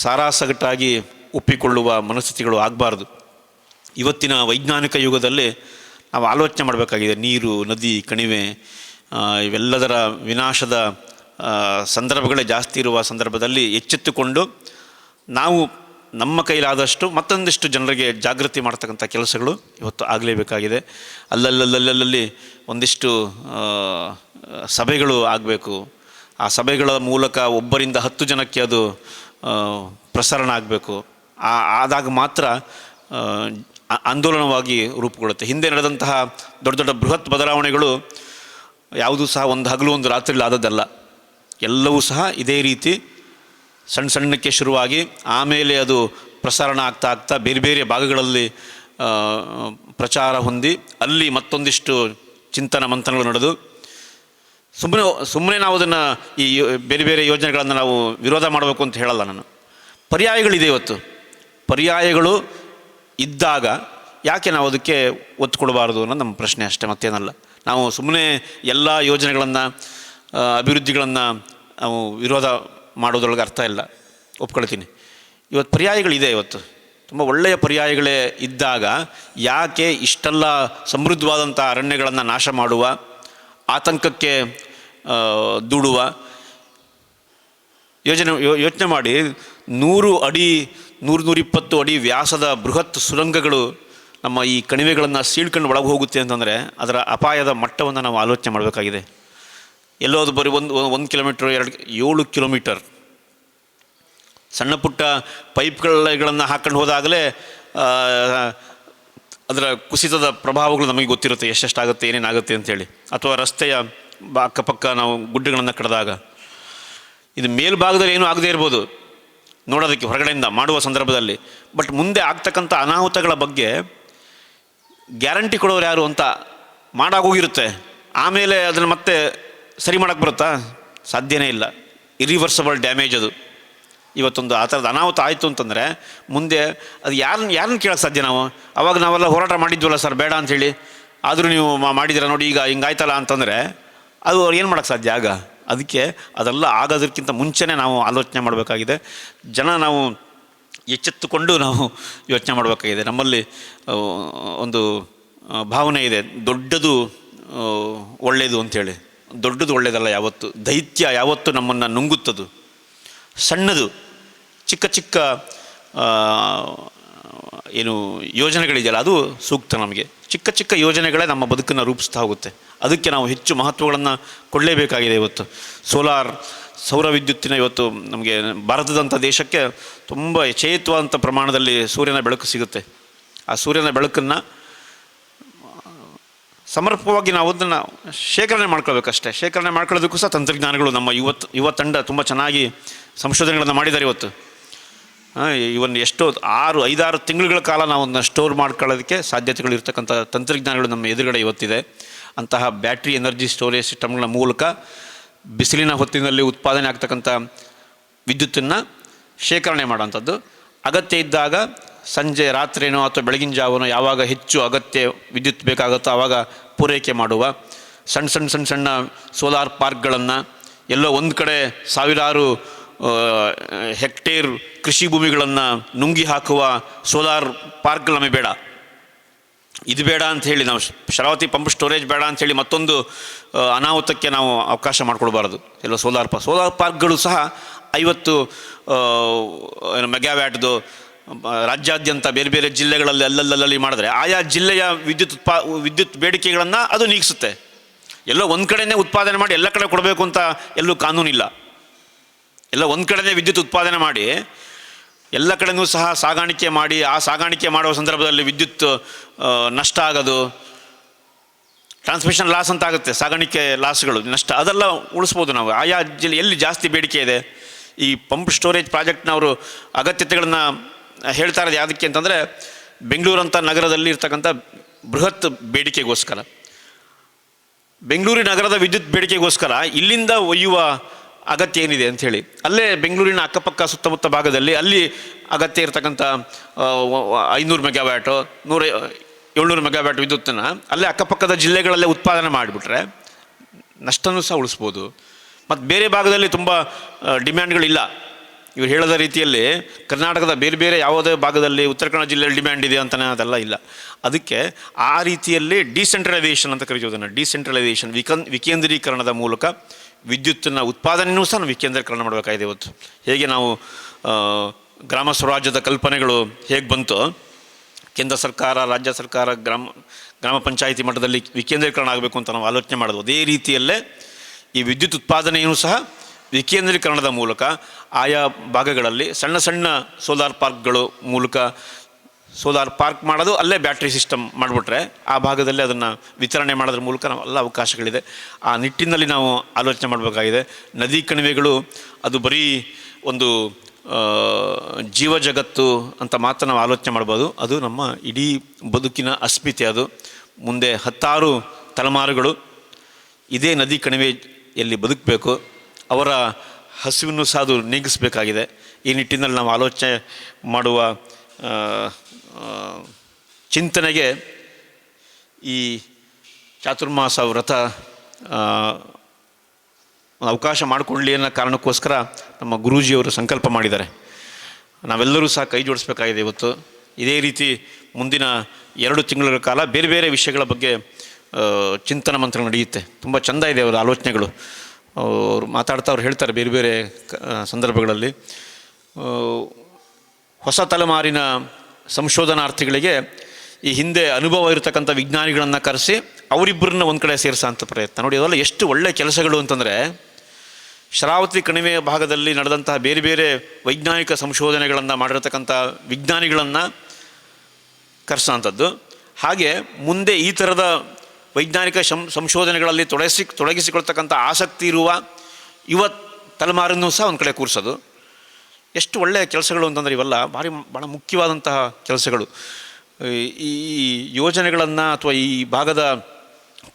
ಸಾರಾಸಗಟ್ಟಾಗಿ ಒಪ್ಪಿಕೊಳ್ಳುವ ಮನಸ್ಥಿತಿಗಳು ಆಗಬಾರ್ದು. ಇವತ್ತಿನ ವೈಜ್ಞಾನಿಕ ಯುಗದಲ್ಲಿ ನಾವು ಆಲೋಚನೆ ಮಾಡಬೇಕಾಗಿದೆ. ನೀರು, ನದಿ, ಕಣಿವೆ ಇವೆಲ್ಲದರ ವಿನಾಶದ ಸಂದರ್ಭಗಳೇ ಜಾಸ್ತಿ ಇರುವ ಸಂದರ್ಭದಲ್ಲಿ ಎಚ್ಚೆತ್ತುಕೊಂಡು ನಾವು ನಮ್ಮ ಕೈಲಾದಷ್ಟು ಮತ್ತೊಂದಿಷ್ಟು ಜನರಿಗೆ ಜಾಗೃತಿ ಮಾಡ್ತಕ್ಕಂಥ ಕೆಲಸಗಳು ಇವತ್ತು ಆಗಲೇಬೇಕಾಗಿದೆ. ಅಲ್ಲಲ್ಲಿ ಒಂದಿಷ್ಟು ಸಭೆಗಳು ಆಗಬೇಕು. ಆ ಸಭೆಗಳ ಮೂಲಕ 1ರಿಂದ 10 ಜನಕ್ಕೆ ಅದು ಪ್ರಸರಣ ಆಗಬೇಕು. ಆದಾಗ ಮಾತ್ರ ಆಂದೋಲನವಾಗಿ ರೂಪುಗೊಳ್ಳುತ್ತೆ. ಹಿಂದೆ ನಡೆದಂತಹ ದೊಡ್ಡ ದೊಡ್ಡ ಬೃಹತ್ ಬದಲಾವಣೆಗಳು ಯಾವುದೂ ಸಹ ಒಂದು ಹಗಲು ಒಂದು ರಾತ್ರಿಯಲ್ಲಿ ಆದದ್ದಲ್ಲ. ಎಲ್ಲವೂ ಸಹ ಇದೇ ರೀತಿ ಸಣ್ಣಕ್ಕೆ ಶುರುವಾಗಿ ಆಮೇಲೆ ಅದು ಪ್ರಸಾರಣ ಆಗ್ತಾ ಬೇರೆ ಬೇರೆ ಭಾಗಗಳಲ್ಲಿ ಪ್ರಚಾರ ಹೊಂದಿ ಅಲ್ಲಿ ಮತ್ತೊಂದಿಷ್ಟು ಚಿಂತನ ಮಂಥನಗಳು ನಡೆದು ಸುಮ್ಮನೆ ನಾವು ಅದನ್ನು ಈ ಬೇರೆ ಬೇರೆ ಯೋಜನೆಗಳನ್ನು ನಾವು ವಿರೋಧ ಮಾಡಬೇಕು ಅಂತ ಹೇಳಲ್ಲ ನಾನು. ಪರ್ಯಾಯಗಳಿದೆ. ಇವತ್ತು ಪರ್ಯಾಯಗಳು ಇದ್ದಾಗ ಯಾಕೆ ನಾವು ಅದಕ್ಕೆ ಒತ್ತು ಕೊಡಬಾರ್ದು ಅನ್ನೋದು ನಮ್ಮ ಪ್ರಶ್ನೆ ಅಷ್ಟೇ, ಮತ್ತೇನಲ್ಲ. ನಾವು ಸುಮ್ಮನೆ ಎಲ್ಲ ಯೋಜನೆಗಳನ್ನು ಅಭಿವೃದ್ಧಿಗಳನ್ನು ನಾವು ವಿರೋಧ ಮಾಡೋದ್ರೊಳಗೆ ಅರ್ಥ ಇಲ್ಲ, ಒಪ್ಕೊಳ್ತೀನಿ. ಇವತ್ತು ಪರ್ಯಾಯಗಳಿದೆ. ಇವತ್ತು ತುಂಬ ಒಳ್ಳೆಯ ಪರ್ಯಾಯಗಳೇ ಇದ್ದಾಗ ಯಾಕೆ ಇಷ್ಟೆಲ್ಲ ಸಮೃದ್ಧವಾದಂಥ ಅರಣ್ಯಗಳನ್ನು ನಾಶ ಮಾಡುವ, ಆತಂಕಕ್ಕೆ ದೂಡುವ ಯೋಚನೆ ಮಾಡಿ. 100 ಅಡಿ 100-120 ಅಡಿ ವ್ಯಾಸದ ಬೃಹತ್ ಸುರಂಗಗಳು ನಮ್ಮ ಈ ಕಣಿವೆಗಳನ್ನು ಸೀಳ್ಕೊಂಡು ಒಳಗೆ ಹೋಗುತ್ತೆ ಅಂತಂದರೆ ಅದರ ಅಪಾಯದ ಮಟ್ಟವನ್ನು ನಾವು ಆಲೋಚನೆ ಮಾಡಬೇಕಾಗಿದೆ. ಎಲ್ಲೋದು ಬರೀ 1 ಕಿಲೋಮೀಟ್ರ್ 7 ಕಿಲೋಮೀಟರ್ ಸಣ್ಣ ಪುಟ್ಟ ಪೈಪ್ಗಳನ್ನು ಹಾಕ್ಕೊಂಡು ಹೋದಾಗಲೇ ಅದರ ಕುಸಿತದ ಪ್ರಭಾವಗಳು ನಮಗೆ ಗೊತ್ತಿರುತ್ತೆ, ಎಷ್ಟೆಷ್ಟಾಗುತ್ತೆ, ಏನೇನಾಗುತ್ತೆ ಅಂಥೇಳಿ. ಅಥವಾ ರಸ್ತೆಯ ಅಕ್ಕಪಕ್ಕ ನಾವು ಗುಡ್ಡಗಳನ್ನು ಕಡಿದಾಗ ಇದು ಮೇಲ್ಭಾಗದಲ್ಲಿ ಏನೂ ಆಗದೇ ಇರ್ಬೋದು ನೋಡೋದಕ್ಕೆ ಹೊರಗಡೆಯಿಂದ ಮಾಡುವ ಸಂದರ್ಭದಲ್ಲಿ. ಬಟ್ ಮುಂದೆ ಆಗ್ತಕ್ಕಂಥ ಅನಾಹುತಗಳ ಬಗ್ಗೆ ಗ್ಯಾರಂಟಿ ಕೊಡೋರು ಯಾರು ಅಂತ ಮಾಡಾಗೋಗಿರುತ್ತೆ. ಆಮೇಲೆ ಅದನ್ನು ಮತ್ತೆ ಸರಿ ಮಾಡೋಕ್ಕೆ ಬರುತ್ತಾ? ಸಾಧ್ಯನೇ ಇಲ್ಲ. ಇರಿವರ್ಸಬಲ್ ಡ್ಯಾಮೇಜ್ ಅದು. ಇವತ್ತೊಂದು ಆ ಥರದ ಅನಾಹುತ ಆಯಿತು ಅಂತಂದರೆ ಮುಂದೆ ಅದು ಯಾರನ್ನ ಕೇಳೋಕ್ಕೆ ಸಾಧ್ಯ ನಾವು? ಆವಾಗ ನಾವೆಲ್ಲ ಹೋರಾಟ ಮಾಡಿದ್ವಲ್ಲ ಸರ್ ಬೇಡ ಅಂಥೇಳಿ, ಆದರೂ ನೀವು ಮಾಡಿದಿರ ನೋಡಿ ಈಗ ಹಿಂಗಾಯ್ತಲ್ಲ ಅಂತಂದರೆ ಅದು ಅವ್ರು ಏನು ಮಾಡೋಕ್ಕೆ ಸಾಧ್ಯ? ಆಗ ಅದಕ್ಕೆ ಅದೆಲ್ಲ ಆಗೋದಕ್ಕಿಂತ ಮುಂಚೆನೇ ನಾವು ಆಲೋಚನೆ ಮಾಡಬೇಕಾಗಿದೆ. ನಾವು ಎಚ್ಚೆತ್ತುಕೊಂಡು ನಾವು ಯೋಚನೆ ಮಾಡಬೇಕಾಗಿದೆ. ನಮ್ಮಲ್ಲಿ ಒಂದು ಭಾವನೆ ಇದೆ, ದೊಡ್ಡದು ಒಳ್ಳೆಯದು ಅಂಥೇಳಿ. ದೊಡ್ಡದು ಒಳ್ಳೆಯದಲ್ಲ ಯಾವತ್ತು. ದೈತ್ಯ ಯಾವತ್ತು ನಮ್ಮನ್ನು ನುಂಗುತ್ತದು. ಸಣ್ಣದು ಚಿಕ್ಕ ಚಿಕ್ಕ ಏನು ಯೋಜನೆಗಳಿದೆಯಲ್ಲ ಅದು ಸೂಕ್ತ. ನಮಗೆ ಚಿಕ್ಕ ಚಿಕ್ಕ ಯೋಜನೆಗಳೇ ನಮ್ಮ ಬದುಕನ್ನು ರೂಪಿಸ್ತಾ ಹೋಗುತ್ತೆ. ಅದಕ್ಕೆ ನಾವು ಹೆಚ್ಚು ಮಹತ್ವಗಳನ್ನು ಕೊಡಲೇಬೇಕಾಗಿದೆ. ಇವತ್ತು ಸೌರ ವಿದ್ಯುತ್ತಿನ ಇವತ್ತು ನಮಗೆ ಭಾರತದಂಥ ದೇಶಕ್ಕೆ ತುಂಬ ಯಥೇಚ್ಛವಾದಂಥ ಪ್ರಮಾಣದಲ್ಲಿ ಸೂರ್ಯನ ಬೆಳಕು ಸಿಗುತ್ತೆ. ಆ ಸೂರ್ಯನ ಬೆಳಕನ್ನು ಸಮರ್ಪಕವಾಗಿ ನಾವು ಅದನ್ನು ಶೇಖರಣೆ ಮಾಡ್ಕೊಳ್ಬೇಕಷ್ಟೇ. ಶೇಖರಣೆ ಮಾಡ್ಕೊಳ್ಳೋದಕ್ಕೂ ಸಹ ತಂತ್ರಜ್ಞಾನಗಳು ನಮ್ಮ ಯುವ ತಂಡ ತುಂಬ ಚೆನ್ನಾಗಿ ಸಂಶೋಧನೆಗಳನ್ನು ಮಾಡಿದ್ದಾರೆ. ಇವತ್ತು ಇವನ್ ಎಷ್ಟೋ 5-6 ತಿಂಗಳುಗಳ ಕಾಲ ನಾವು ಅದನ್ನ ಸ್ಟೋರ್ ಮಾಡ್ಕೊಳ್ಳೋದಕ್ಕೆ ಸಾಧ್ಯತೆಗಳು ಇರ್ತಕ್ಕಂಥ ತಂತ್ರಜ್ಞಾನಗಳು ನಮ್ಮ ಎದುರುಗಡೆ ಇವತ್ತಿದೆ. ಅಂತಹ ಬ್ಯಾಟ್ರಿ ಎನರ್ಜಿ ಸ್ಟೋರೇಜ್ ಸಿಸ್ಟಮ್ಗಳ ಮೂಲಕ ಬಿಸಿಲಿನ ಹೊತ್ತಿನಲ್ಲಿ ಉತ್ಪಾದನೆ ಆಗ್ತಕ್ಕಂಥ ವಿದ್ಯುತ್ತನ್ನು ಶೇಖರಣೆ ಮಾಡೋವಂಥದ್ದು, ಅಗತ್ಯ ಇದ್ದಾಗ ಸಂಜೆ ರಾತ್ರಿನೋ ಅಥವಾ ಬೆಳಗಿನ ಜಾವನೋ ಯಾವಾಗ ಹೆಚ್ಚು ಅಗತ್ಯ ವಿದ್ಯುತ್ ಬೇಕಾಗುತ್ತೋ ಆವಾಗ ಪೂರೈಕೆ ಮಾಡುವ ಸಣ್ಣ ಸೋಲಾರ್ ಪಾರ್ಕ್ಗಳನ್ನು, ಎಲ್ಲೋ ಒಂದು ಕಡೆ ಸಾವಿರಾರು ಹೆಕ್ಟೇರ್ ಕೃಷಿ ಭೂಮಿಗಳನ್ನು ನುಂಗಿ ಹಾಕುವ ಸೋಲಾರ್ ಪಾರ್ಕ್ಗಳು ನಮಗೆ ಬೇಡ. ಇದು ಬೇಡ ಅಂಥೇಳಿ ನಾವು ಶರಾವತಿ ಪಂಪ್ ಸ್ಟೋರೇಜ್ ಬೇಡ ಅಂಥೇಳಿ ಮತ್ತೊಂದು ಅನಾಹುತಕ್ಕೆ ನಾವು ಅವಕಾಶ ಮಾಡಿಕೊಡ್ಬಾರ್ದು. ಎಲ್ಲ ಸೋಲಾರ್ ಪಾರ್ಕ್ಗಳು ಸಹ 50 ಮೆಗಾವ್ಯಾಟ್ದು ರಾಜ್ಯಾದ್ಯಂತ ಬೇರೆ ಬೇರೆ ಜಿಲ್ಲೆಗಳಲ್ಲಿ ಅಲ್ಲಲ್ಲಿ ಮಾಡಿದ್ರೆ ಆಯಾ ಜಿಲ್ಲೆಯ ವಿದ್ಯುತ್ ಬೇಡಿಕೆಗಳನ್ನು ಅದು ನೀಗಿಸುತ್ತೆ. ಎಲ್ಲೋ ಒಂದು ಕಡೆಯೇ ಉತ್ಪಾದನೆ ಮಾಡಿ ಎಲ್ಲ ಕಡೆ ಕೊಡಬೇಕು ಅಂತ ಎಲ್ಲೂ ಕಾನೂನಿಲ್ಲ. ಎಲ್ಲ ಒಂದು ಕಡೆಯೇ ವಿದ್ಯುತ್ ಉತ್ಪಾದನೆ ಮಾಡಿ ಎಲ್ಲ ಕಡೆಯೂ ಸಹ ಸಾಗಾಣಿಕೆ ಮಾಡಿ ಆ ಸಾಗಾಣಿಕೆ ಮಾಡುವ ಸಂದರ್ಭದಲ್ಲಿ ವಿದ್ಯುತ್ ನಷ್ಟ ಆಗೋದು, ಟ್ರಾನ್ಸ್ಮಿಷನ್ ಲಾಸ್ ಅಂತ ಆಗುತ್ತೆ, ಸಾಗಾಣಿಕೆ ಲಾಸ್ಗಳು ನಷ್ಟ, ಅದೆಲ್ಲ ಉಳಿಸ್ಬೋದು ನಾವು. ಆಯಾ ಜಿಲ್ಲೆ ಎಲ್ಲಿ ಜಾಸ್ತಿ ಬೇಡಿಕೆ ಇದೆ. ಈ ಪಂಪ್ ಸ್ಟೋರೇಜ್ ಪ್ರಾಜೆಕ್ಟ್ನವರು ಅಗತ್ಯತೆಗಳನ್ನು ಹೇಳ್ತಾ ಇರೋದು ಯಾವುದಕ್ಕೆ ಅಂತಂದರೆ ಬೆಂಗಳೂರಂಥ ನಗರದಲ್ಲಿ ಇರ್ತಕ್ಕಂಥ ಬೃಹತ್ ಬೇಡಿಕೆಗೋಸ್ಕರ, ಬೆಂಗಳೂರು ನಗರದ ವಿದ್ಯುತ್ ಬೇಡಿಕೆಗೋಸ್ಕರ ಇಲ್ಲಿಂದ ಒಯ್ಯುವ ಅಗತ್ಯ ಏನಿದೆ ಅಂಥೇಳಿ ಅಲ್ಲೇ ಬೆಂಗಳೂರಿನ ಅಕ್ಕಪಕ್ಕ ಸುತ್ತಮುತ್ತ ಭಾಗದಲ್ಲಿ ಅಲ್ಲಿ ಅಗತ್ಯ ಇರತಕ್ಕಂಥ 500 ಮೆಗಾವ್ಯಾಟು 700 ಮೆಗಾವ್ಯಾಟ್ ವಿದ್ಯುತ್ತನ್ನು ಅಲ್ಲೇ ಅಕ್ಕಪಕ್ಕದ ಜಿಲ್ಲೆಗಳಲ್ಲೇ ಉತ್ಪಾದನೆ ಮಾಡಿಬಿಟ್ರೆ ನಷ್ಟನೂ ಸಹ ಉಳಿಸ್ಬೋದು. ಮತ್ತು ಬೇರೆ ಭಾಗದಲ್ಲಿ ತುಂಬ ಡಿಮ್ಯಾಂಡ್ಗಳಿಲ್ಲ. ಇವರು ಹೇಳದ ರೀತಿಯಲ್ಲಿ ಕರ್ನಾಟಕದ ಬೇರೆ ಬೇರೆ ಯಾವುದೇ ಭಾಗದಲ್ಲಿ ಉತ್ತರ ಕನ್ನಡ ಜಿಲ್ಲೆಯಲ್ಲಿ ಡಿಮ್ಯಾಂಡ್ ಇದೆ ಅಂತಲೇ ಅದೆಲ್ಲ ಇಲ್ಲ. ಅದಕ್ಕೆ ಆ ರೀತಿಯಲ್ಲಿ ಡಿಸೆಂಟ್ರಲೈಸೇಷನ್ ಅಂತ ಕರೀತೀವಿ. ಡಿಸೆಂಟ್ರಲೈಸೇಷನ್ ವಿಕೇಂದ್ರೀಕರಣದ ಮೂಲಕ ವಿದ್ಯುತ್ತಿನ ಉತ್ಪಾದನೆಯೂ ಸಹ ನಾವು ವಿಕೇಂದ್ರೀಕರಣ ಮಾಡಬೇಕಾಗಿದೆ. ಇವತ್ತು ಹೇಗೆ ನಾವು ಗ್ರಾಮ ಸ್ವರಾಜ್ಯದ ಕಲ್ಪನೆಗಳು ಹೇಗೆ ಬಂತು, ಕೇಂದ್ರ ಸರ್ಕಾರ, ರಾಜ್ಯ ಸರ್ಕಾರ, ಗ್ರಾಮ ಪಂಚಾಯಿತಿ ಮಟ್ಟದಲ್ಲಿ ವಿಕೇಂದ್ರೀಕರಣ ಆಗಬೇಕು ಅಂತ ನಾವು ಆಲೋಚನೆ ಮಾಡೋದು, ಅದೇ ರೀತಿಯಲ್ಲೇ ಈ ವಿದ್ಯುತ್ ಉತ್ಪಾದನೆಯೂ ಸಹ ವಿಕೇಂದ್ರೀಕರಣದ ಮೂಲಕ ಆಯಾ ಭಾಗಗಳಲ್ಲಿ ಸಣ್ಣ ಸೋಲಾರ್ ಪಾರ್ಕ್ಗಳು ಮೂಲಕ ಸೋಲಾರ್ ಪಾರ್ಕ್ ಮಾಡೋದು, ಅಲ್ಲೇ ಬ್ಯಾಟ್ರಿ ಸಿಸ್ಟಮ್ ಮಾಡಿಬಿಟ್ರೆ ಆ ಭಾಗದಲ್ಲಿ ಅದನ್ನು ವಿತರಣೆ ಮಾಡೋದ್ರ ಮೂಲಕ ನಾವೆಲ್ಲ ಅವಕಾಶಗಳಿದೆ. ಆ ನಿಟ್ಟಿನಲ್ಲಿ ನಾವು ಆಲೋಚನೆ ಮಾಡಬೇಕಾಗಿದೆ. ನದಿ ಕಣಿವೆಗಳು ಅದು ಬರೀ ಒಂದು ಜೀವ ಜಗತ್ತು ಅಂತ ಮಾತ್ರ ನಾವು ಆಲೋಚನೆ ಮಾಡ್ಬೋದು. ಅದು ನಮ್ಮ ಇಡೀ ಬದುಕಿನ ಅಸ್ಮಿತೆ. ಅದು ಮುಂದೆ 10 ತಲೆಮಾರುಗಳು ಇದೇ ನದಿ ಕಣಿವೆಯಲ್ಲಿ ಬದುಕಬೇಕು. ಅವರ ಹಸಿವನ್ನು ಸಹ ಅದು ನೀಗಿಸಬೇಕಾಗಿದೆ. ಈ ನಿಟ್ಟಿನಲ್ಲಿ ನಾವು ಆಲೋಚನೆ ಮಾಡುವ ಚಿಂತನೆಗೆ ಈ ಚಾತುರ್ಮಾಸ ವ್ರತ ಅವಕಾಶ ಮಾಡಿಕೊಡ್ಲಿ ಅನ್ನೋ ಕಾರಣಕ್ಕೋಸ್ಕರ ನಮ್ಮ ಗುರೂಜಿಯವರು ಸಂಕಲ್ಪ ಮಾಡಿದ್ದಾರೆ. ನಾವೆಲ್ಲರೂ ಸಹ ಕೈ ಜೋಡಿಸ್ಬೇಕಾಗಿದೆ. ಇವತ್ತು ಇದೇ ರೀತಿ ಮುಂದಿನ 2 ತಿಂಗಳ ಕಾಲ ಬೇರೆ ಬೇರೆ ವಿಷಯಗಳ ಬಗ್ಗೆ ಚಿಂತನ ಮಂತ್ರ ನಡೆಯುತ್ತೆ. ತುಂಬ ಚೆಂದ ಇದೆ ಅವರ ಆಲೋಚನೆಗಳು. ಅವರು ಮಾತಾಡ್ತಾ ಅವ್ರು ಹೇಳ್ತಾರೆ ಬೇರೆ ಬೇರೆ ಸಂದರ್ಭಗಳಲ್ಲಿ ಹೊಸ ತಲೆಮಾರಿನ ಸಂಶೋಧನಾರ್ಥಿಗಳಿಗೆ ಈ ಹಿಂದೆ ಅನುಭವ ಇರತಕ್ಕಂಥ ವಿಜ್ಞಾನಿಗಳನ್ನು ಕರೆಸಿ ಅವರಿಬ್ಬರನ್ನ ಒಂದು ಕಡೆ ಸೇರಿಸೋಂಥ ಪ್ರಯತ್ನ ನೋಡಿ. ಅದೆಲ್ಲ ಎಷ್ಟು ಒಳ್ಳೆಯ ಕೆಲಸಗಳು ಅಂತಂದರೆ, ಶರಾವತಿ ಕಣಿವೆಯ ಭಾಗದಲ್ಲಿ ನಡೆದಂತಹ ಬೇರೆ ಬೇರೆ ವೈಜ್ಞಾನಿಕ ಸಂಶೋಧನೆಗಳನ್ನು ಮಾಡಿರತಕ್ಕಂಥ ವಿಜ್ಞಾನಿಗಳನ್ನು ಕರೆಸೋಂಥದ್ದು. ಹಾಗೆ ಮುಂದೆ ಈ ಥರದ ವೈಜ್ಞಾನಿಕ ಸಂಶೋಧನೆಗಳಲ್ಲಿ ತೊಡಗಿಸಿಕೊಳ್ತಕ್ಕಂಥ ಆಸಕ್ತಿ ಇರುವ ಯುವ ತಲೆಮಾರನ್ನು ಸಹ ಒಂದು ಕಡೆ ಕೂರಿಸೋದು ಎಷ್ಟು ಒಳ್ಳೆಯ ಕೆಲಸಗಳು ಅಂತಂದರೆ ಇವೆಲ್ಲ ಭಾಳ ಮುಖ್ಯವಾದಂತಹ ಕೆಲಸಗಳು. ಈ ಯೋಜನೆಗಳನ್ನು ಅಥವಾ ಈ ಭಾಗದ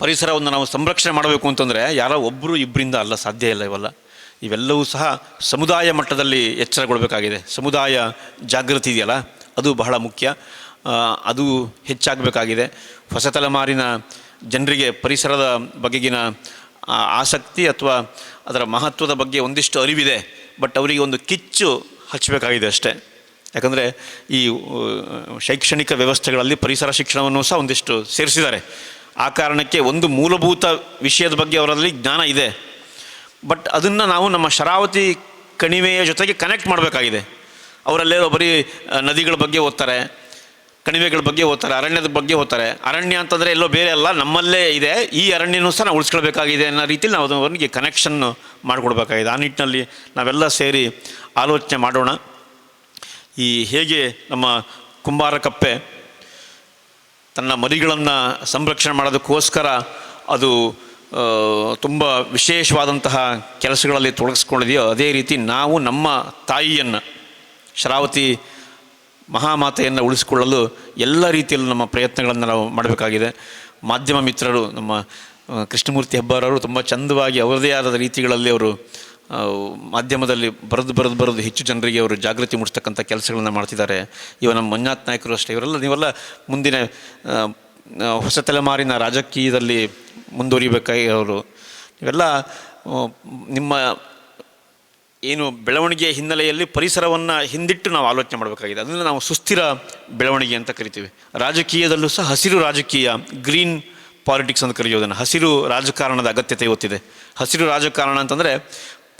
ಪರಿಸರವನ್ನು ನಾವು ಸಂರಕ್ಷಣೆ ಮಾಡಬೇಕು ಅಂತಂದರೆ ಯಾರೋ ಒಬ್ಬರು ಇಬ್ಬರಿಂದ ಅಲ್ಲ, ಸಾಧ್ಯ ಇಲ್ಲ. ಇವೆಲ್ಲವೂ ಸಹ ಸಮುದಾಯ ಮಟ್ಟದಲ್ಲಿ ಎಚ್ಚರಗೊಳ್ಬೇಕಾಗಿದೆ. ಸಮುದಾಯ ಜಾಗೃತಿ ಇದೆಯಲ್ಲ, ಅದು ಬಹಳ ಮುಖ್ಯ. ಅದು ಹೆಚ್ಚಾಗಬೇಕಾಗಿದೆ. ಹೊಸ ತಲೆಮಾರಿನ ಜನರಿಗೆ ಪರಿಸರದ ಬಗೆಗಿನ ಆಸಕ್ತಿ ಅಥವಾ ಅದರ ಮಹತ್ವದ ಬಗ್ಗೆ ಒಂದಿಷ್ಟು ಅರಿವಿದೆ. ಬಟ್ ಅವರಿಗೆ ಒಂದು ಕಿಚ್ಚು ಹಚ್ಚಬೇಕಾಗಿದೆ ಅಷ್ಟೇ. ಯಾಕಂದರೆ ಈ ಶೈಕ್ಷಣಿಕ ವ್ಯವಸ್ಥೆಗಳಲ್ಲಿ ಪರಿಸರ ಶಿಕ್ಷಣವನ್ನು ಸಹ ಒಂದಿಷ್ಟು ಸೇರಿಸಿದ್ದಾರೆ. ಆ ಕಾರಣಕ್ಕೆ ಒಂದು ಮೂಲಭೂತ ವಿಷಯದ ಬಗ್ಗೆ ಅವರಲ್ಲಿ ಜ್ಞಾನ ಇದೆ. ಬಟ್ ಅದನ್ನು ನಾವು ನಮ್ಮ ಶರಾವತಿ ಕಣಿವೆಯ ಜೊತೆಗೆ ಕನೆಕ್ಟ್ ಮಾಡಬೇಕಾಗಿದೆ. ಅವರಲ್ಲೇ ಬರೀ ನದಿಗಳ ಬಗ್ಗೆ ಓದ್ತಾರೆ, ಕಣಿವೆಗಳ ಬಗ್ಗೆ ಓದ್ತಾರೆ, ಅರಣ್ಯದ ಬಗ್ಗೆ ಓದ್ತಾರೆ. ಅರಣ್ಯ ಅಂತಂದರೆ ಎಲ್ಲೋ ಬೇರೆ ಅಲ್ಲ, ನಮ್ಮಲ್ಲೇ ಇದೆ. ಈ ಅರಣ್ಯನೂ ಸಹ ನಾವು ಉಳಿಸ್ಕೊಳ್ಬೇಕಾಗಿದೆ ಅನ್ನೋ ರೀತಿಯಲ್ಲಿ ನಾವು ಅವರಿಗೆ ಕನೆಕ್ಷನ್ ಮಾಡಿಕೊಡ್ಬೇಕಾಗಿದೆ. ಆ ನಿಟ್ಟಿನಲ್ಲಿ ನಾವೆಲ್ಲ ಸೇರಿ ಆಲೋಚನೆ ಮಾಡೋಣ. ಈ ಹೇಗೆ ನಮ್ಮ ಕುಂಬಾರ ಕಪ್ಪೆ ತನ್ನ ಮರಿಗಳನ್ನು ಸಂರಕ್ಷಣೆ ಮಾಡೋದಕ್ಕೋಸ್ಕರ ಅದು ತುಂಬ ವಿಶೇಷವಾದಂತಹ ಕೆಲಸಗಳಲ್ಲಿ ತೊಡಗಿಸ್ಕೊಂಡಿದೆಯೋ, ಅದೇ ರೀತಿ ನಾವು ನಮ್ಮ ತಾಯಿಯನ್ನು, ಶರಾವತಿ ಮಹಾಮಾತೆಯನ್ನು ಉಳಿಸಿಕೊಳ್ಳಲು ಎಲ್ಲ ರೀತಿಯಲ್ಲೂ ನಮ್ಮ ಪ್ರಯತ್ನಗಳನ್ನು ನಾವು ಮಾಡಬೇಕಾಗಿದೆ. ಮಾಧ್ಯಮ ಮಿತ್ರರು, ನಮ್ಮ ಕೃಷ್ಣಮೂರ್ತಿ ಹೆಬ್ಬಾರವರು ತುಂಬ ಚಂದವಾಗಿ ಅವರದೇ ಆದ ರೀತಿಗಳಲ್ಲಿ ಅವರು ಮಾಧ್ಯಮದಲ್ಲಿ ಬರೆದು ಹೆಚ್ಚು ಜನರಿಗೆ ಅವರು ಜಾಗೃತಿ ಮೂಡಿಸ್ತಕ್ಕಂಥ ಕೆಲಸಗಳನ್ನು ಮಾಡ್ತಿದ್ದಾರೆ. ನಮ್ಮ ಮಂಜುನಾಥ್ ನಾಯಕರು ಅಷ್ಟೇ. ನೀವೆಲ್ಲ ಮುಂದಿನ ಹೊಸ ತಲೆಮಾರಿನ ರಾಜಕೀಯದಲ್ಲಿ ಮುಂದುವರಿಬೇಕಾಗಿ ಅವರು ನೀವೆಲ್ಲ ನಿಮ್ಮ ಏನು ಬೆಳವಣಿಗೆಯ ಹಿನ್ನೆಲೆಯಲ್ಲಿ ಪರಿಸರವನ್ನು ಹಿಂದಿಟ್ಟು ನಾವು ಆಲೋಚನೆ ಮಾಡಬೇಕಾಗಿದೆ. ಅದನ್ನು ನಾವು ಸುಸ್ಥಿರ ಬೆಳವಣಿಗೆ ಅಂತ ಕರಿತೀವಿ. ರಾಜಕೀಯದಲ್ಲೂ ಸಹ ಹಸಿರು ರಾಜಕೀಯ, ಗ್ರೀನ್ ಪಾಲಿಟಿಕ್ಸ್ ಅಂತ ಕರೆಯೋದನ್ನು, ಹಸಿರು ರಾಜಕಾರಣದ ಅಗತ್ಯತೆ ಇವತ್ತಿದೆ. ಹಸಿರು ರಾಜಕಾರಣ ಅಂತಂದರೆ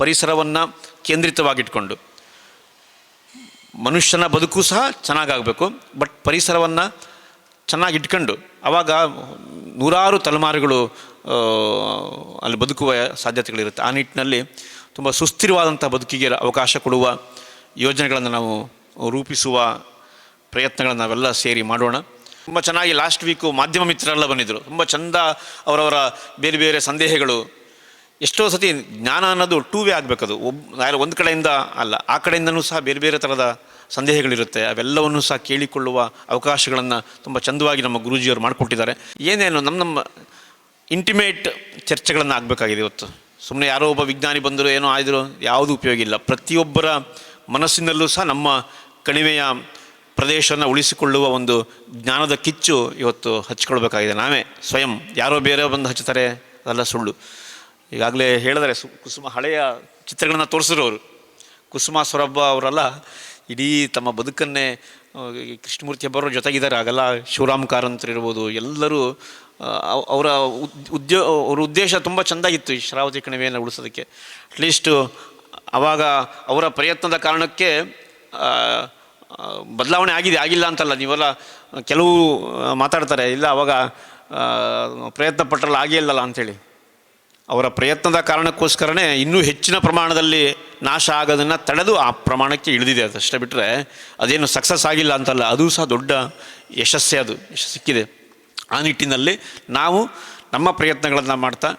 ಪರಿಸರವನ್ನು ಕೇಂದ್ರಿತವಾಗಿಟ್ಕೊಂಡು ಮನುಷ್ಯನ ಬದುಕು ಸಹ ಚೆನ್ನಾಗಾಗಬೇಕು. ಬಟ್ ಪರಿಸರವನ್ನು ಚೆನ್ನಾಗಿಟ್ಕೊಂಡು ಆವಾಗ ನೂರಾರು ತಲೆಮಾರುಗಳು ಅಲ್ಲಿ ಬದುಕುವ ಸಾಧ್ಯತೆಗಳಿರುತ್ತೆ. ಆ ನಿಟ್ಟಿನಲ್ಲಿ ತುಂಬ ಸುಸ್ಥಿರವಾದಂಥ ಬದುಕಿಗೆ ಅವಕಾಶ ಕೊಡುವ ಯೋಜನೆಗಳನ್ನು ನಾವು ರೂಪಿಸುವ ಪ್ರಯತ್ನಗಳನ್ನು ನಾವೆಲ್ಲ ಸೇರಿ ಮಾಡೋಣ. ತುಂಬ ಚೆನ್ನಾಗಿ ಲಾಸ್ಟ್ ವೀಕು ಮಾಧ್ಯಮ ಮಿತ್ರರೆಲ್ಲ ಬಂದಿದ್ದರು. ತುಂಬ ಚೆಂದ ಅವರವರ ಬೇರೆ ಬೇರೆ ಸಂದೇಹಗಳು. ಎಷ್ಟೋ ಸತಿ ಜ್ಞಾನ ಅನ್ನೋದು ಟೂ ವೇ ಆಗಬೇಕದು. ಒಂದು ಕಡೆಯಿಂದ ಅಲ್ಲ, ಆ ಕಡೆಯಿಂದನೂ ಸಹ ಬೇರೆ ಬೇರೆ ಥರದ ಸಂದೇಹಗಳಿರುತ್ತೆ. ಅವೆಲ್ಲವನ್ನೂ ಸಹ ಕೇಳಿಕೊಳ್ಳುವ ಅವಕಾಶಗಳನ್ನು ತುಂಬ ಚಂದವಾಗಿ ನಮ್ಮ ಗುರೂಜಿಯವರು ಮಾಡಿಕೊಟ್ಟಿದ್ದಾರೆ. ಏನೇನು ನಮ್ಮ ಇಂಟಿಮೇಟ್ ಚರ್ಚೆಗಳನ್ನು ಆಗಬೇಕಾಗಿದೆ ಇವತ್ತು. ಸುಮ್ಮನೆ ಯಾರೋ ಒಬ್ಬ ವಿಜ್ಞಾನಿ ಬಂದರು ಏನೋ ಆಯಿದ್ರು ಯಾವುದೂ ಉಪಯೋಗ ಇಲ್ಲ. ಪ್ರತಿಯೊಬ್ಬರ ಮನಸ್ಸಿನಲ್ಲೂ ಸಹ ನಮ್ಮ ಕಣಿವೆಯ ಪ್ರದೇಶವನ್ನು ಉಳಿಸಿಕೊಳ್ಳುವ ಒಂದು ಜ್ಞಾನದ ಕಿಚ್ಚು ಇವತ್ತು ಹಚ್ಕೊಳ್ಬೇಕಾಗಿದೆ. ನಾವೇ ಸ್ವಯಂ, ಯಾರೋ ಬೇರೆ ಬಂದು ಹಚ್ಚುತ್ತಾರೆ, ಅದೆಲ್ಲ ಸುಳ್ಳು. ಈಗಾಗಲೇ ಹೇಳಿದರೆ ಕುಸುಮ ಹಳೆಯ ಚಿತ್ರಗಳನ್ನು ತೋರಿಸಿದ್ರು ಅವರು. ಕುಸುಮ ಸೊರಬ ಅವರೆಲ್ಲ ಇಡೀ ತಮ್ಮ ಬದುಕನ್ನೇ ಕೃಷ್ಣಮೂರ್ತಿ ಹೆಬ್ಬಾರವ್ರ ಜೊತೆಗಿದ್ದಾರೆ. ಆಗೆಲ್ಲ ಶಿವರಾಮ್ ಕಾರಂತರು ಇರ್ಬೋದು, ಎಲ್ಲರೂ ಅವರ ಅವ್ರ ಉದ್ದೇಶ ತುಂಬ ಚೆಂದಾಗಿತ್ತು ಈ ಶರಾವತಿ ಕಣಿವೆಯನ್ನು ಉಳಿಸೋದಕ್ಕೆ. ಅಟ್ಲೀಸ್ಟು ಆವಾಗ ಅವರ ಪ್ರಯತ್ನದ ಕಾರಣಕ್ಕೆ ಬದಲಾವಣೆ ಆಗಿಲ್ಲ ಅಂತಲ್ಲ. ನೀವೆಲ್ಲ ಕೆಲವು ಮಾತಾಡ್ತಾರೆ, ಇಲ್ಲ ಅವಾಗ ಪ್ರಯತ್ನ ಪಟ್ಟರಲ್ಲ ಆಗಿಲ್ಲಲ್ಲ ಅಂಥೇಳಿ. ಅವರ ಪ್ರಯತ್ನದ ಕಾರಣಕ್ಕೋಸ್ಕರನೇ ಇನ್ನೂ ಹೆಚ್ಚಿನ ಪ್ರಮಾಣದಲ್ಲಿ ನಾಶ ಆಗೋದನ್ನು ತಡೆದು ಆ ಪ್ರಮಾಣಕ್ಕೆ ಇಳಿದಿದೆ. ಅದಷ್ಟೇ ಬಿಟ್ಟರೆ ಅದೇನು ಸಕ್ಸಸ್ ಆಗಿಲ್ಲ ಅಂತಲ್ಲ, ಅದು ಸಹ ದೊಡ್ಡ ಯಶಸ್ಸೇ, ಅದು ಯಶಸ್ಸು ಸಿಕ್ಕಿದೆ. ಆ ನಿಟ್ಟಿನಲ್ಲಿ ನಾವು ನಮ್ಮ ಪ್ರಯತ್ನಗಳನ್ನು ಮಾಡ್ತಾ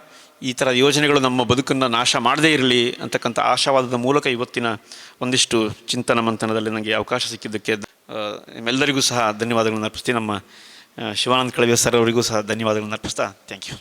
ಈ ಥರ ಯೋಜನೆಗಳು ನಮ್ಮ ಬದುಕನ್ನು ನಾಶ ಮಾಡದೇ ಇರಲಿ ಅಂತಕ್ಕಂಥ ಆಶಾವಾದದ ಮೂಲಕ ಇವತ್ತಿನ ಒಂದಿಷ್ಟು ಚಿಂತನ ಮಂಥನದಲ್ಲಿ ನನಗೆ ಅವಕಾಶ ಸಿಕ್ಕಿದ್ದಕ್ಕೆ ನಿಮ್ಮೆಲ್ಲರಿಗೂ ಸಹ ಧನ್ಯವಾದಗಳನ್ನು ಅರ್ಪಿಸ್ತೀನಿ. ನಮ್ಮ ಶಿವಾನಂದ ಕಳವೆ ಸರ್ ಅವರಿಗೂ ಸಹ ಧನ್ಯವಾದಗಳನ್ನು ಅರ್ಪಿಸ್ತಾ ಥ್ಯಾಂಕ್ ಯು.